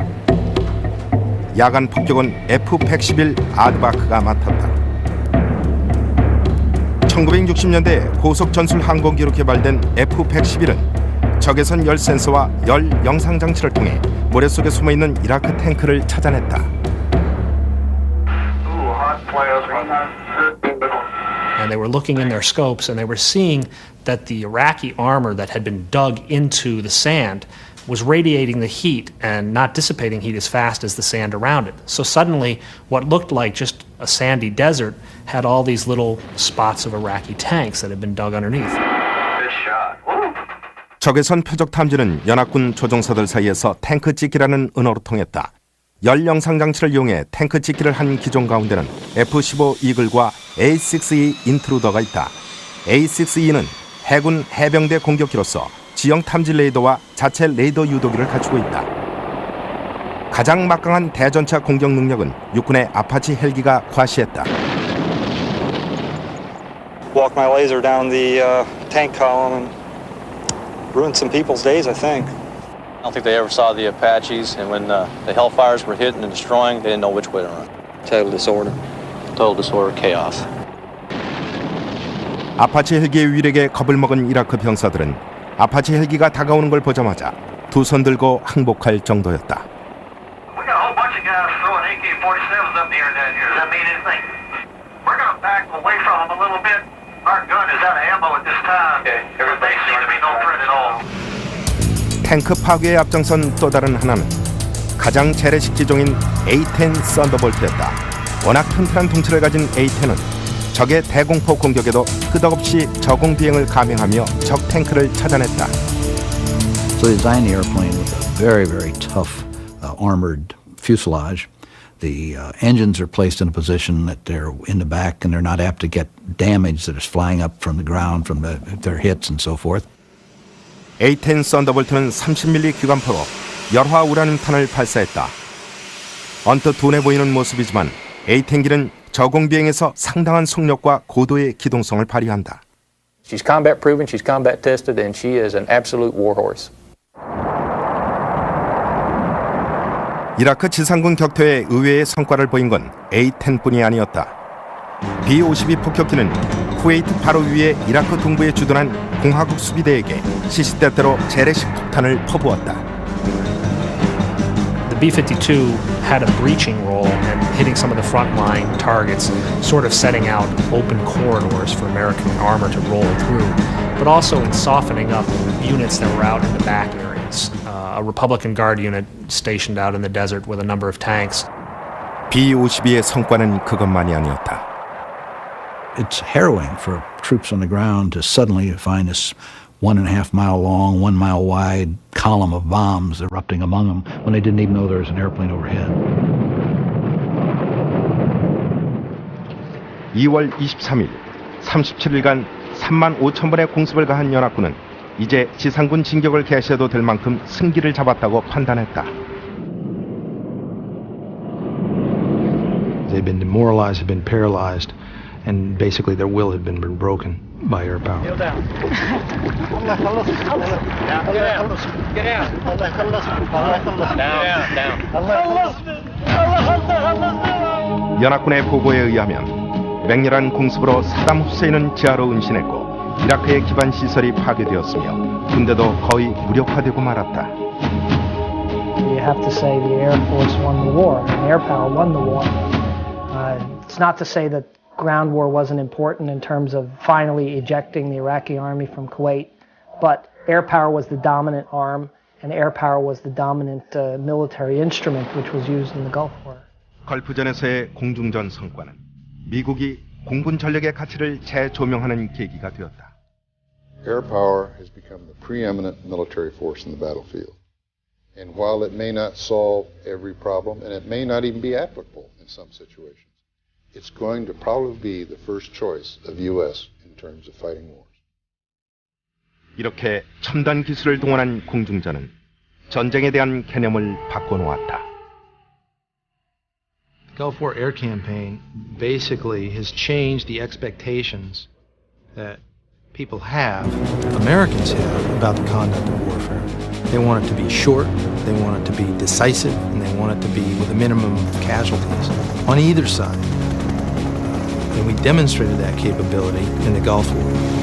Speaker 2: 야간 폭격은 F-111 아드바크가 맡았다. 1960년대 고속 전술 항공기로 개발된 F-111은 적외선 열 센서와 열 영상 장치를 통해 모래 속에 숨어있는 이라크 탱크를 찾아냈다.
Speaker 7: And they were looking in their scopes and they were seeing that the Iraqi armor that had been dug into the sand was radiating the heat and not dissipating heat as fast as the sand around it. So suddenly what looked like just a sandy desert had all these little spots of Iraqi tanks that had been dug underneath.
Speaker 2: 적외선 표적 탐지는 연합군 조종사들 사이에서 탱크 찍기라는 은어로 통했다. 열 영상 장치를 이용해 탱크 찍기를 한 기종 가운데는 F-15 이글과 A-6E 인트루더가 있다. A-6E는 해군 해병대 공격기로서 지형 탐지 레이더와 자체 레이더 유도기를 갖추고 있다. 가장 막강한 대전차 공격 능력은 육군의 아파치 헬기가 과시했다.
Speaker 11: Walked my laser down the tank column and ruined some people's days, I think.
Speaker 13: I don't think they ever saw the Apaches, and when the Hellfires were hitting and destroying, they didn't know which way to run.
Speaker 11: Total disorder.
Speaker 13: Total disorder, chaos.
Speaker 2: 아파치 헬기의 위력에 겁을 먹은 이라크 병사들은 아파치 헬기가 다가오는 걸 보자마자 두 손 들고 항복할 정도였다.
Speaker 15: We got a whole bunch of guys throwing AK-47s up here and down here. Does that mean anything? We're going to back away from them a little bit. Our gun is out of ammo at this time. Okay. They seem to be no threat at all.
Speaker 2: 탱크 파괴에 앞장선 또 다른 하나는 가장 재래식 기종인 A-10 썬더볼트였다. 워낙 튼튼한 둥치를 가진 A-10은 적의 대공포 공격에도 끄덕없이 저공 비행을 감행하며 적 탱크를 찾아냈다.
Speaker 8: So they designed the airplane with a very, very tough armored fuselage. The engines are placed in a position that they're in the back and they're not apt to get damage that is flying up from the ground from their hits and so forth.
Speaker 2: A-10 썬더볼트는 30mm 기관포로 열화 우라늄탄을 발사했다. 언뜻 둔해 보이는 모습이지만 A-10기는 저공 비행에서 상당한 속력과 고도의 기동성을 발휘한다.
Speaker 14: She's combat proven, she's combat tested, and she is an absolute warhorse.
Speaker 2: 이라크 지상군 격투에 의외의 성과를 보인 건 A-10뿐이 아니었다. B-52 폭격기는 쿠웨이트 바로 위에 이라크 동부에 주둔한 공화국 수비대에게 시시때때로 재래식 폭탄을 퍼부었다.
Speaker 7: The B-52 had a breaching role in hitting some of the frontline targets, sort of setting out open corridors for American armor to roll through, but also in softening up units that were out in the back areas. A Republican Guard unit stationed out in the desert with a number of tanks.
Speaker 2: B-52의 성과는 그것만이 아니었다.
Speaker 8: It's harrowing for troops on the ground to suddenly find this 1.5 mile long, 1 mile wide column of bombs erupting among them when they didn't even know there was an airplane overhead.
Speaker 2: 2월 23일 37일간 3만 5천 번의 공습을 가한 연합군은 이제 지상군 진격을 개시해도 될 만큼 승기를 잡았다고 판단했다.
Speaker 6: They've been demoralized, have been paralyzed, and basically their will had been broken by air power.
Speaker 15: Kneel down. Get down.
Speaker 2: 연합군의 보고에 의하면 맹렬한 공습으로 사담 후세인은 지하로 은신했고 이라크의 기반 시설이 파괴되었으며 군대도 거의 무력화되고 말았다.
Speaker 4: You have to say the Air Force won the war, and air power won the war. It's not to say that ground war wasn't important in terms of finally ejecting the Iraqi army from Kuwait, but air power was the dominant arm, and air power was the dominant military instrument which was used in the Gulf War.
Speaker 2: 걸프전에서의 공중전 성과는 미국이 공군 전력의 가치를 재조명하는 계기가 되었다.
Speaker 17: Air power has become the preeminent military force in the battlefield. And while it may not solve every problem, and it may not even be applicable in some situations, it's going to probably be the first choice of U.S. in terms of fighting wars.
Speaker 2: 이렇게 첨단 기술을 동원한 공중전은 전쟁에 대한 개념을 바꿔놓았다.
Speaker 6: The Gulf War air campaign basically has changed the expectations that people have, Americans have, about the conduct of warfare. They want it to be short, they want it to be decisive, and they want it to be with a minimum of casualties on either side. And we demonstrated that capability in the Gulf War.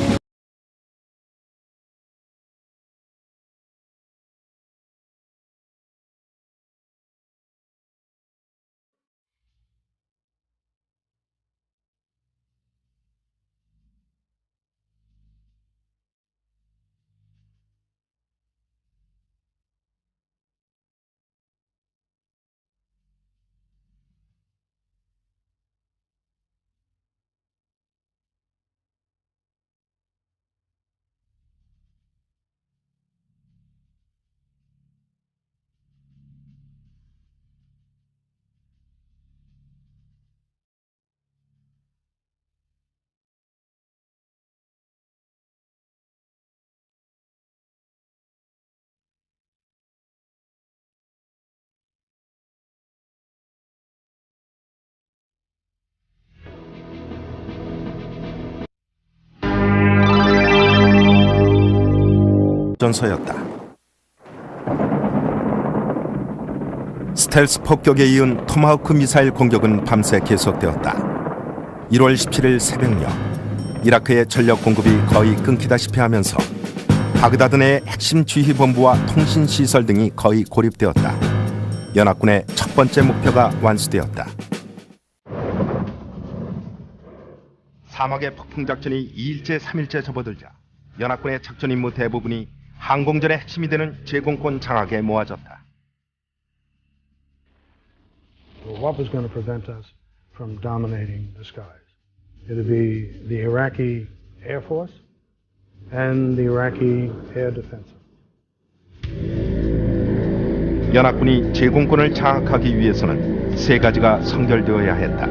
Speaker 2: 전서였다. 스텔스 폭격에 이은 토마호크 미사일 공격은 밤새 계속되었다. 1월 17일 새벽녘 이라크의 전력 공급이 거의 끊기다시피 하면서 바그다드 내 핵심 지휘본부와 통신시설 등이 거의 고립되었다. 연합군의 첫 번째 목표가 완수되었다. 사막의 폭풍작전이 2일째 3일째 접어들자 연합군의 작전 임무 대부분이 항공전의 핵심이 되는 제공권 장악에 모아졌다.
Speaker 10: What was going to prevent us from dominating the skies? It would be the Iraqi Air Force and the Iraqi Air Defense.
Speaker 2: 연합군이 제공권을 장악하기 위해서는 세 가지가 선결되어야 했다.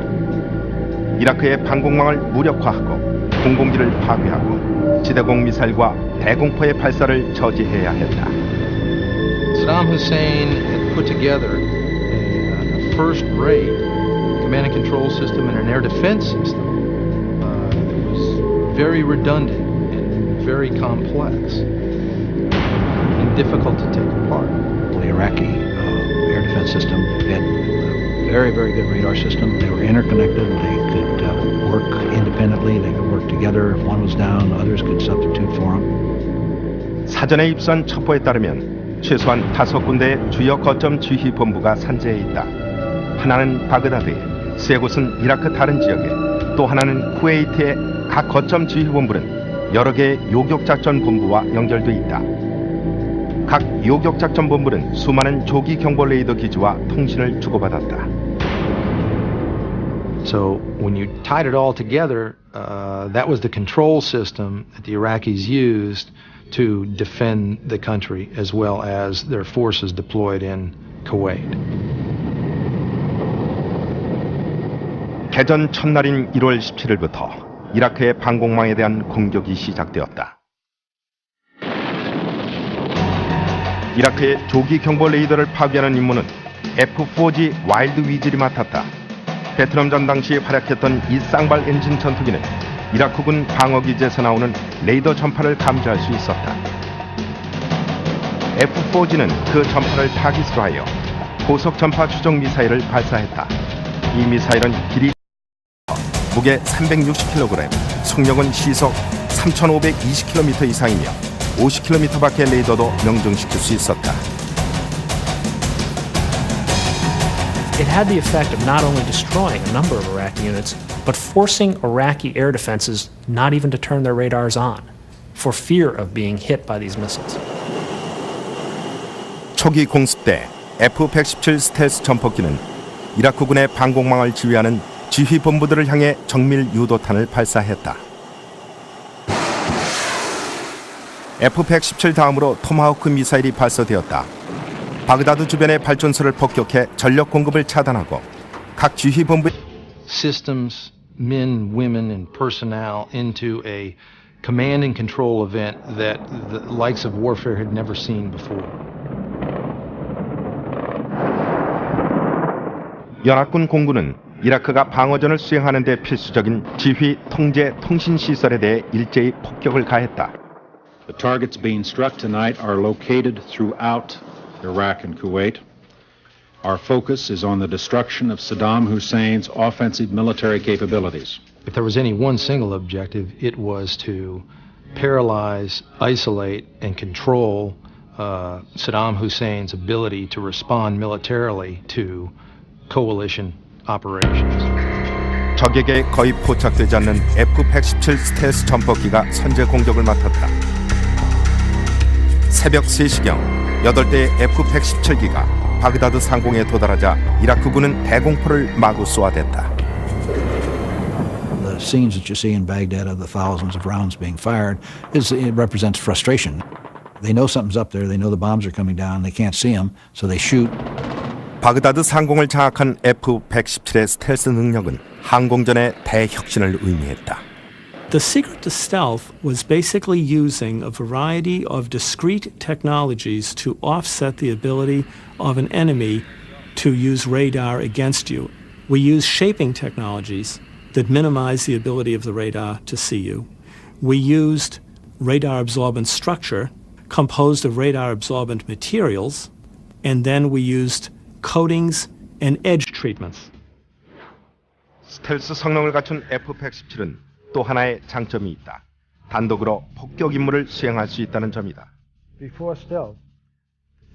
Speaker 2: 이라크의 방공망을 무력화하고 공공기를 파괴하고 지대공 미사일과 대공포의 발사를 저지해야 했다.
Speaker 6: Saddam Hussein had put together a first-rate command and control system and an air defense system that was very redundant and very complex and difficult to take apart.
Speaker 8: The Iraqi air defense system had a very, very good radar system. They were interconnected. They could work independently. They could work together. If one was down, others could substitute for them.
Speaker 2: 사전에 입수한 첩보에 따르면 최소한 5군데의 주요 거점 지휘본부가 산재해 있다. 하나는 바그다드에, 세 곳은 이라크 다른 지역에, 또 하나는 쿠웨이트의 각 거점 지휘본부는 여러 개의 요격작전 본부와 연결돼 있다. 각 요격작전 본부는 수많은 조기 경보 레이더 기지와 통신을 주고받았다.
Speaker 6: So when you tied it all together, that was the control system that the Iraqis used to defend the country as well as their forces deployed in Kuwait.
Speaker 2: 개전 첫날인 1월 17일부터 이라크의 방공망에 대한 공격이 시작되었다. 이라크의 조기 경보 레이더를 파괴하는 임무는 F-4G 와일드 위즐이 맡았다. 베트남전 당시 활약했던 이 쌍발 엔진 전투기는 이라크군 방어기지에서 나오는 레이더 전파를 감지할 수 있었다. F-4G는 그 전파를 타깃으로 하여 고속 전파 추적 미사일을 발사했다. 이 미사일은 길이 무게 360kg, 속력은 시속 3,520km 이상이며 50km 밖의 레이더도 명중시킬 수 있었다.
Speaker 7: It had the effect of not only destroying a number of Iraqi units, but forcing Iraqi air defenses not even to turn their radars on, for fear of being hit by these missiles.
Speaker 2: 초기 공습 때 F-117 스텔스 전폭기는 이라크군의 방공망을 지휘하는 지휘본부들을 향해 정밀 유도탄을 발사했다. F-117 다음으로 토마호크 미사일이 발사되었다. 바그다드 주변의 발전소를 폭격해 전력 공급을 차단하고 각 지휘본부
Speaker 6: systems, men, women, and personnel into a command and control event that the likes of warfare had never seen before.
Speaker 2: 연합군 공군은 이라크가 방어전을 수행하는 데 필수적인 지휘, 통제, 통신 시설에 대해 일제히 폭격을 가했다.
Speaker 1: The targets being struck tonight are located throughout Iraq and Kuwait. Our focus is on the destruction of Saddam Hussein's offensive military capabilities.
Speaker 6: If there was any one single objective, it was to paralyze, isolate, and control Saddam Hussein's ability to respond militarily to coalition operations.
Speaker 2: 적에게 거의 포착되지 않는 F-117 스텔스 전폭기가 선제 공격을 맡았다. 새벽 3시경 8대의 F-117기가 바그다드 상공에 도달하자 이라크군은 대공포를 마구 쏘아댔다.
Speaker 8: The scenes that you see in Baghdad of the thousands of rounds being fired it represents frustration. They know something's up there. They know the bombs are coming down. They can't see them, so they shoot.
Speaker 2: 바그다드 상공을 장악한 F-117의 스텔스 능력은 항공전의 대혁신을 의미했다.
Speaker 9: The secret to stealth was basically using a variety of discrete technologies to offset the ability of an enemy to use radar against you. We use shaping technologies that minimize the ability of the radar to see you. We used radar absorbent structure composed of radar absorbent materials, and then we used coatings and edge treatments.
Speaker 2: 스텔스 성능을 갖춘 F-117은 또 하나의 장점이 있다. 단독으로 폭격 임무를 수행할 수 있다는 점이다.
Speaker 10: Before stealth,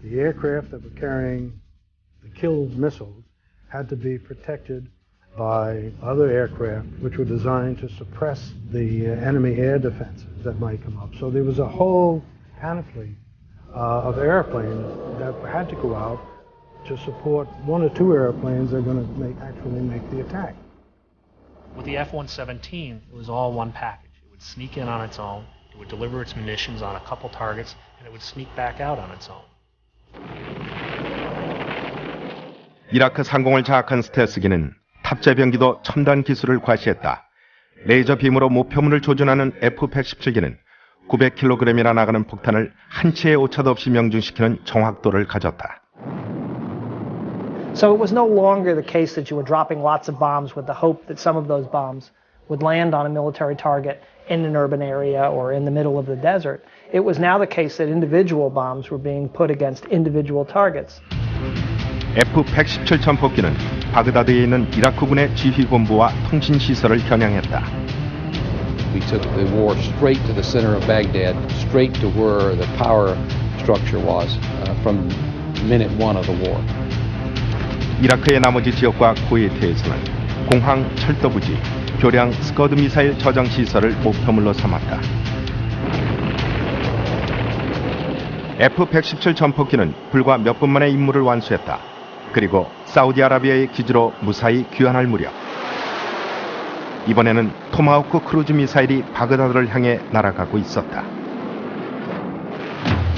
Speaker 10: the aircraft that were carrying the killed missiles had to be protected by other aircraft which were designed to suppress the enemy air defenses that might come up. So there was a whole panoply of airplanes that had to go out to support one or two airplanes that are going to actually make the attack.
Speaker 7: With the F-117, it was all one package. It would sneak in on its own, it would deliver its munitions on a couple targets, and it would sneak back out on its own.
Speaker 2: 이라크 상공을 장악한 스텔스기는 탑재병기도 첨단 기술을 과시했다. 레이저 빔으로 목표물을 조준하는 F-117기는 900kg이나 나가는 폭탄을 한 치의 오차도 없이 명중시키는 정확도를 가졌다.
Speaker 4: So it was no longer the case that you were dropping lots of bombs with the hope that some of those bombs would land on a military target in an urban area or in the middle of the desert. It was now the case that individual bombs were being put against individual targets.
Speaker 2: F-117 전폭기는 바그다드에 있는 이라크군의 지휘본부와 통신시설을 겨냥했다.
Speaker 12: We took the war straight to the center of Baghdad, straight to where the power structure was from minute one of the war.
Speaker 2: 이라크의 나머지 지역과 쿠웨이트에서는 공항, 철도부지, 교량, 스커드 미사일 저장 시설을 목표물로 삼았다. F-117 전폭기는 불과 몇 분 만에 임무를 완수했다. 그리고 사우디아라비아의 기지로 무사히 귀환할 무렵 이번에는 토마호크 크루즈 미사일이 바그다드를 향해 날아가고 있었다.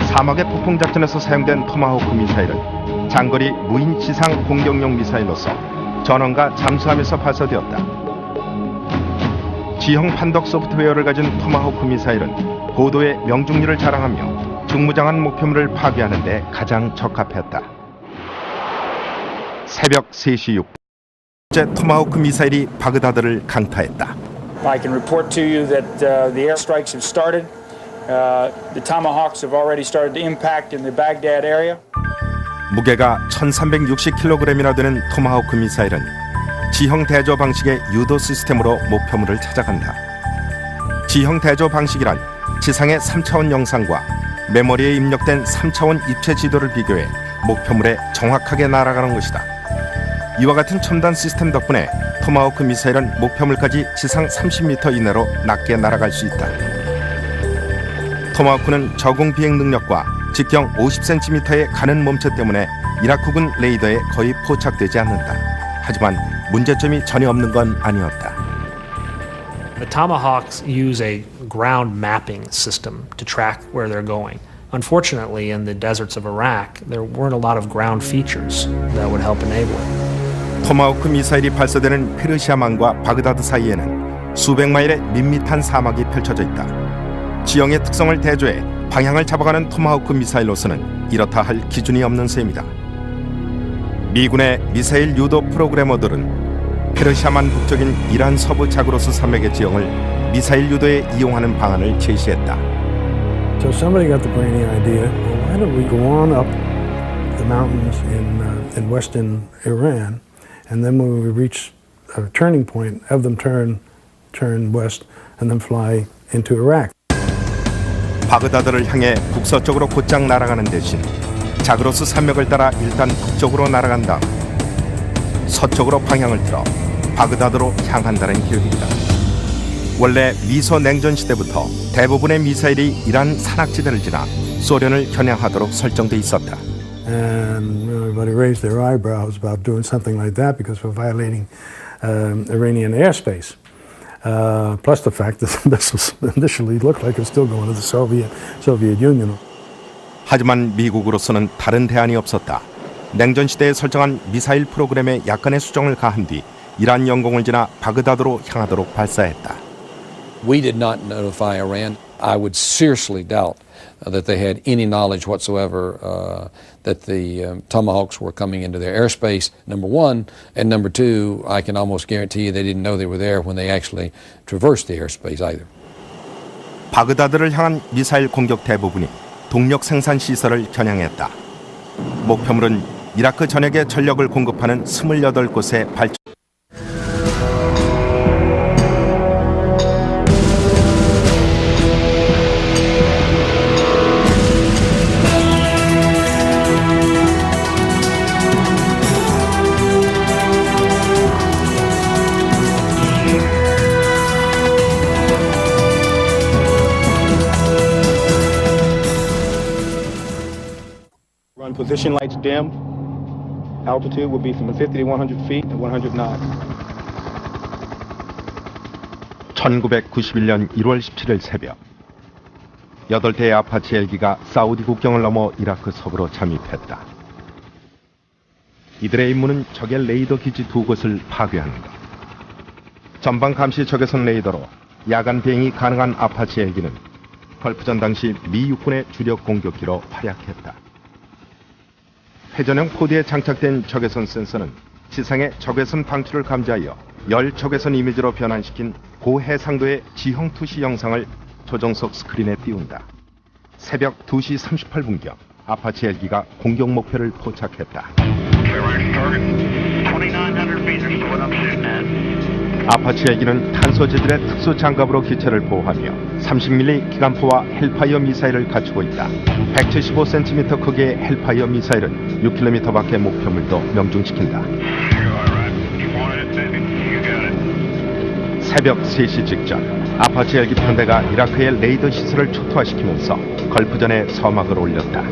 Speaker 2: 사막의 폭풍 작전에서 사용된 토마호크 미사일은 장거리 무인 지상 공격용 미사일로서 전원과 잠수함에서 발사되었다. 지형 판독 소프트웨어를 가진 토마호크 미사일은 고도의 명중률을 자랑하며 중무장한 목표물을 파괴하는 데 가장 적합했다. 새벽 3시 6분, 토마호크 미사일이 바그다드를 강타했다.
Speaker 18: I can report to you that the airstrikes have started. The Tomahawks have already started to impact in the Baghdad area.
Speaker 2: 무게가 1360kg이나 되는 토마호크 미사일은 지형 대조 방식의 유도 시스템으로 목표물을 찾아간다. 지형 대조 방식이란 지상의 3차원 영상과 메모리에 입력된 3차원 입체 지도를 비교해 목표물에 정확하게 날아가는 것이다. 이와 같은 첨단 시스템 덕분에 토마호크 미사일은 목표물까지 지상 30m 이내로 낮게 날아갈 수 있다. 토마호크는 저공 비행 능력과 직경 50cm의 가는 몸체 때문에 이라크군 레이더에 거의 포착되지 않는다. 하지만 문제점이 전혀 없는 건 아니었다.
Speaker 7: The Tomahawks use a ground mapping system to track where they're going. Unfortunately, in the deserts of Iraq, there weren't a lot of ground features that would help enable it.
Speaker 2: 토마호크 미사일이 발사되는 페르시아만과 바그다드 사이에는 수백 마일의 밋밋한 사막이 펼쳐져 있다. 지형의 특성을 대조해 방향을 잡아가는 토마호크 미사일로서는 이렇다 할 기준이 없는 셈이다. 미군의 미사일 유도 프로그래머들은 페르시아만 북쪽인 이란 서부 자그로스 산맥의 지형을 미사일 유도에 이용하는 방안을 제시했다.
Speaker 10: So somebody got the brainy idea, well, why don't we go on up the mountains in western Iran, and then when we reach a turning point, have them turn west and then fly into Iraq.
Speaker 2: 바그다드를 향해 북서쪽으로 곧장 날아가는 대신 자그로스 산맥을 따라 일단 북쪽으로 날아간 다음 서쪽으로 방향을 틀어 바그다드로 향한다는 계획이다. 원래 미소 냉전 시대부터 대부분의 미사일이 이란 산악지대를 지나 소련을 겨냥하도록 설정돼 있었다.
Speaker 10: And everybody raised their eyebrows about doing something like that because we're violating Iranian airspace. Plus the fact that the missiles initially looked like it was still going to the Soviet Union.
Speaker 2: 하지만 미국으로서는 다른 대안이 없었다. 냉전 시대에 설정한 미사일 프로그램에 약간의 수정을 가한 뒤 이란 영공을 지나 바그다드로 향하도록 발사했다.
Speaker 12: We did not notify Iran. I would seriously doubt that they had any knowledge whatsoever that the Tomahawks were coming into their airspace, number one. And number two, I can almost guarantee you they didn't know they were there when they actually traversed the airspace either.
Speaker 2: 바그다드를 향한 미사일 공격 대부분이 동력 생산 시설을 겨냥했다. 목표물은 이라크 전역에 전력을 공급하는 28곳의 발전.
Speaker 25: Position lights dim. Altitude will be from 50 to 100 feet at 100 knots.
Speaker 2: 1991년 1월 17일 새벽 8대의 아파치 헬기가 사우디 국경을 넘어 이라크 서부로 잠입했다. 이들의 임무는 적의 레이더 기지 2곳을 파괴하는 것. 전방 감시 적외선 레이더로 야간 비행이 가능한 아파치 헬기는 걸프전 당시 미 육군의 주력 공격기로 활약했다. 회전형 포드에 장착된 적외선 센서는 지상의 적외선 방출을 감지하여 열 적외선 이미지로 변환시킨 고해상도의 지형 투시 영상을 조정석 스크린에 띄운다. 새벽 2시 38분경 아파치 헬기가 공격 목표를 포착했다. 아파치 헬기는 탄소 재질의 특수 장갑으로 기체를 보호하며 30mm 기관포와 헬파이어 미사일을 갖추고 있다. 175cm 크기의 헬파이어 미사일은 6km 밖의 목표물도 명중시킨다. 새벽 3시 직전 아파치 헬기 편대가 이라크의 레이더 시설을 초토화시키면서 걸프전에 서막을 올렸다.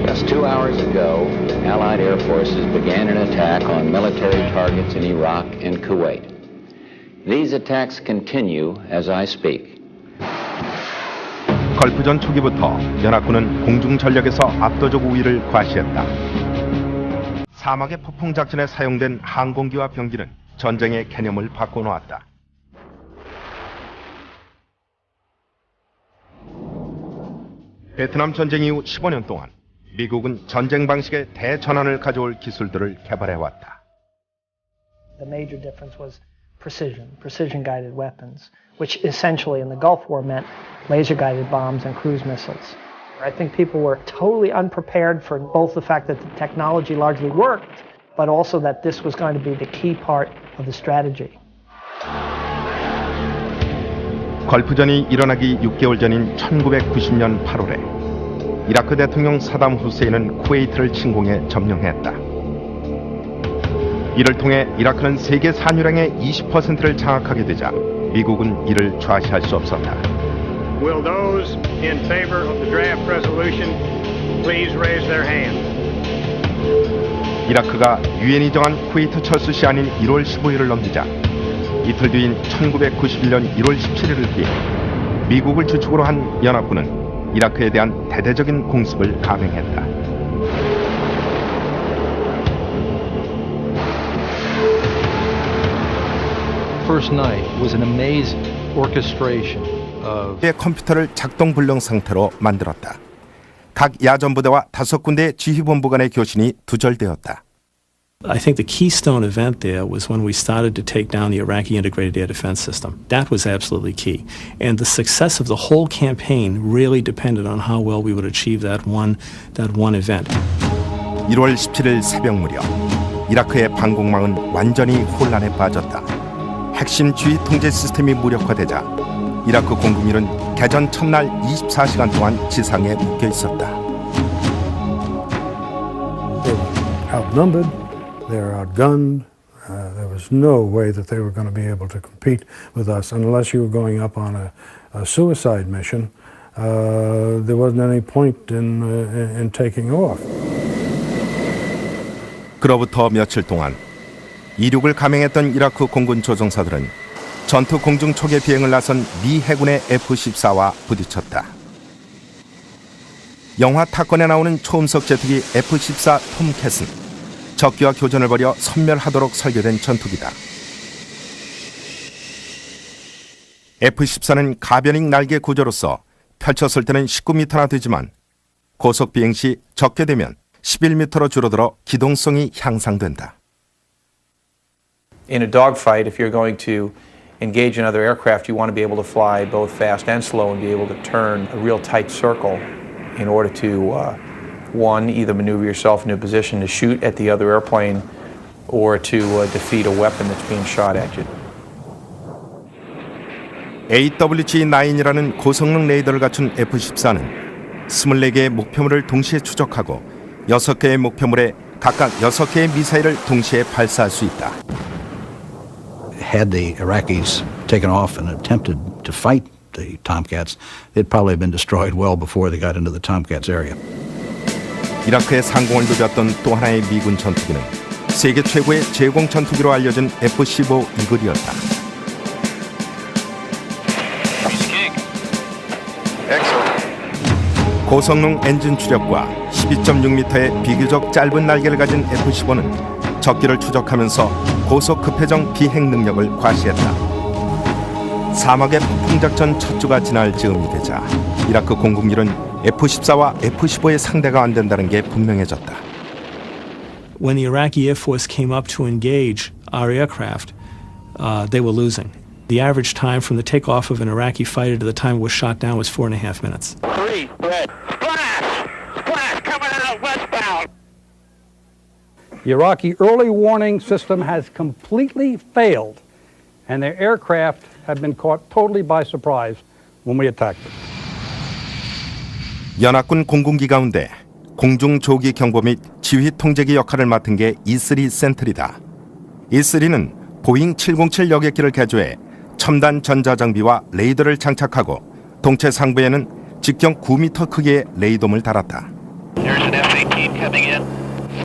Speaker 19: Just 2 hours ago, Allied air forces began an attack on military targets in Iraq and Kuwait. These attacks continue as I speak.
Speaker 2: 걸프전 초기부터 연합군은 공중 전력에서 압도적 우위를 과시했다. 사막의 폭풍 작전에 사용된 항공기와 병기는 전쟁의 개념을 바꿔놓았다. 베트남 전쟁 이후 15년 동안 미국은 전쟁 방식의 대전환을 가져올 기술들을 개발해왔다.
Speaker 4: The major difference was precision-guided weapons, which essentially in the Gulf War meant laser-guided bombs and cruise missiles. I think people were totally unprepared for both the fact that the technology largely worked, but also that this was going to be the key part of the strategy.
Speaker 2: 걸프전이 일어나기 6개월 전인 1990년 8월에 이라크 대통령 사담 후세인은 쿠웨이트를 침공해 점령했다. 이를 통해 이라크는 세계 산유량의 20%를 장악하게 되자 미국은 이를 좌시할 수 없었다.
Speaker 20: Will those in favor of the draft resolution please raise their hands?
Speaker 2: 이라크가 유엔이 정한 쿠웨이트 철수 시한인 1월 15일을 넘기자 이틀 뒤인 1991년 1월 17일을 기해 미국을 주축으로 한 연합군은 이라크에 대한 대대적인 공습을 감행했다.
Speaker 6: First night was an amazing orchestration of
Speaker 2: 컴퓨터를 작동 불능 상태로 만들었다. 각 야전부대와 5군데의 지휘본부 간의 교신이 두절되었다.
Speaker 9: I think the keystone event there was when we started to take down the Iraqi integrated air defense system. That was absolutely key. And the success of the whole campaign really depended on how well we would achieve that one event.
Speaker 2: 1월 17일 새벽 무렵 이라크의 방공망은 완전히 혼란에 빠졌다. 핵심 지휘 통제 시스템이 무력화되자 이라크 공군들은 개전 첫날 24시간 동안 지상에 묶여 있었다.
Speaker 10: Outnumbered. They were outgunned. There was no way that they were going to be able to compete with us unless you were going up on a suicide mission. There wasn't any point in taking off.
Speaker 2: 그로부터 며칠 동안 이륙을 감행했던 이라크 공군 조종사들은 전투 공중 초계 비행을 나선 미 해군의 F-14와 부딪혔다. 영화 탑건에 나오는 초음속 제트기 F-14 톰캣은 적기와 교전을 벌여 섬멸하도록 설계된 전투기다. F-14는 가변익 날개 구조로서 펼쳤을 때는 19m나 되지만 고속 비행 시 적게 되면 11m로 줄어들어 기동성이 향상된다.
Speaker 14: In a dogfight, if you're going to engage another aircraft, you want to be able to fly both fast and slow and be able to turn a real tight circle in order to one, either maneuver yourself into a position to shoot at the other airplane or to defeat a weapon that's being shot at you.
Speaker 2: AWG-9이라는 고성능 레이더를 갖춘 F-14는 24개의 목표물을 동시에 추적하고 6개의 목표물에 각각 6개의 미사일을 동시에 발사할 수 있다.
Speaker 8: Had the Iraqis taken off and attempted to fight the Tomcats, they'd probably have been destroyed well before they got into the Tomcats area.
Speaker 2: 이라크의 상공을 누볐던 또 하나의 미군 전투기는 세계 최고의 제공 전투기로 알려진 F-15 이글이었다. 고성능 엔진 추력과 12.6m의 비교적 짧은 날개를 가진 F-15는 적기를 추적하면서 고속 급회전 비행 능력을 과시했다. 사막의 폭풍작전 첫 주가 지날 즈음이 되자 이라크 공군들은 F-14와 F-15의 상대가 안 된다는 게 분명해졌다.
Speaker 9: When the Iraqi Air Force came up to engage our aircraft, they were losing. The average time from the takeoff of an Iraqi fighter to the time it was shot down was 4.5 minutes.
Speaker 15: 3, red. Splash! Splash coming out westbound!
Speaker 16: The Iraqi early warning system has completely failed, and their aircraft have been caught totally by surprise when we attacked them.
Speaker 2: 연합군 공군기 가운데 공중 조기 경보 및 지휘 통제기 역할을 맡은 게 E3 센트리다. E3는 보잉 707 여객기를 개조해 첨단 전자장비와 레이더를 장착하고 동체 상부에는 직경 9m 크기의 레이돔을 달았다.
Speaker 15: There's an F-18 coming in.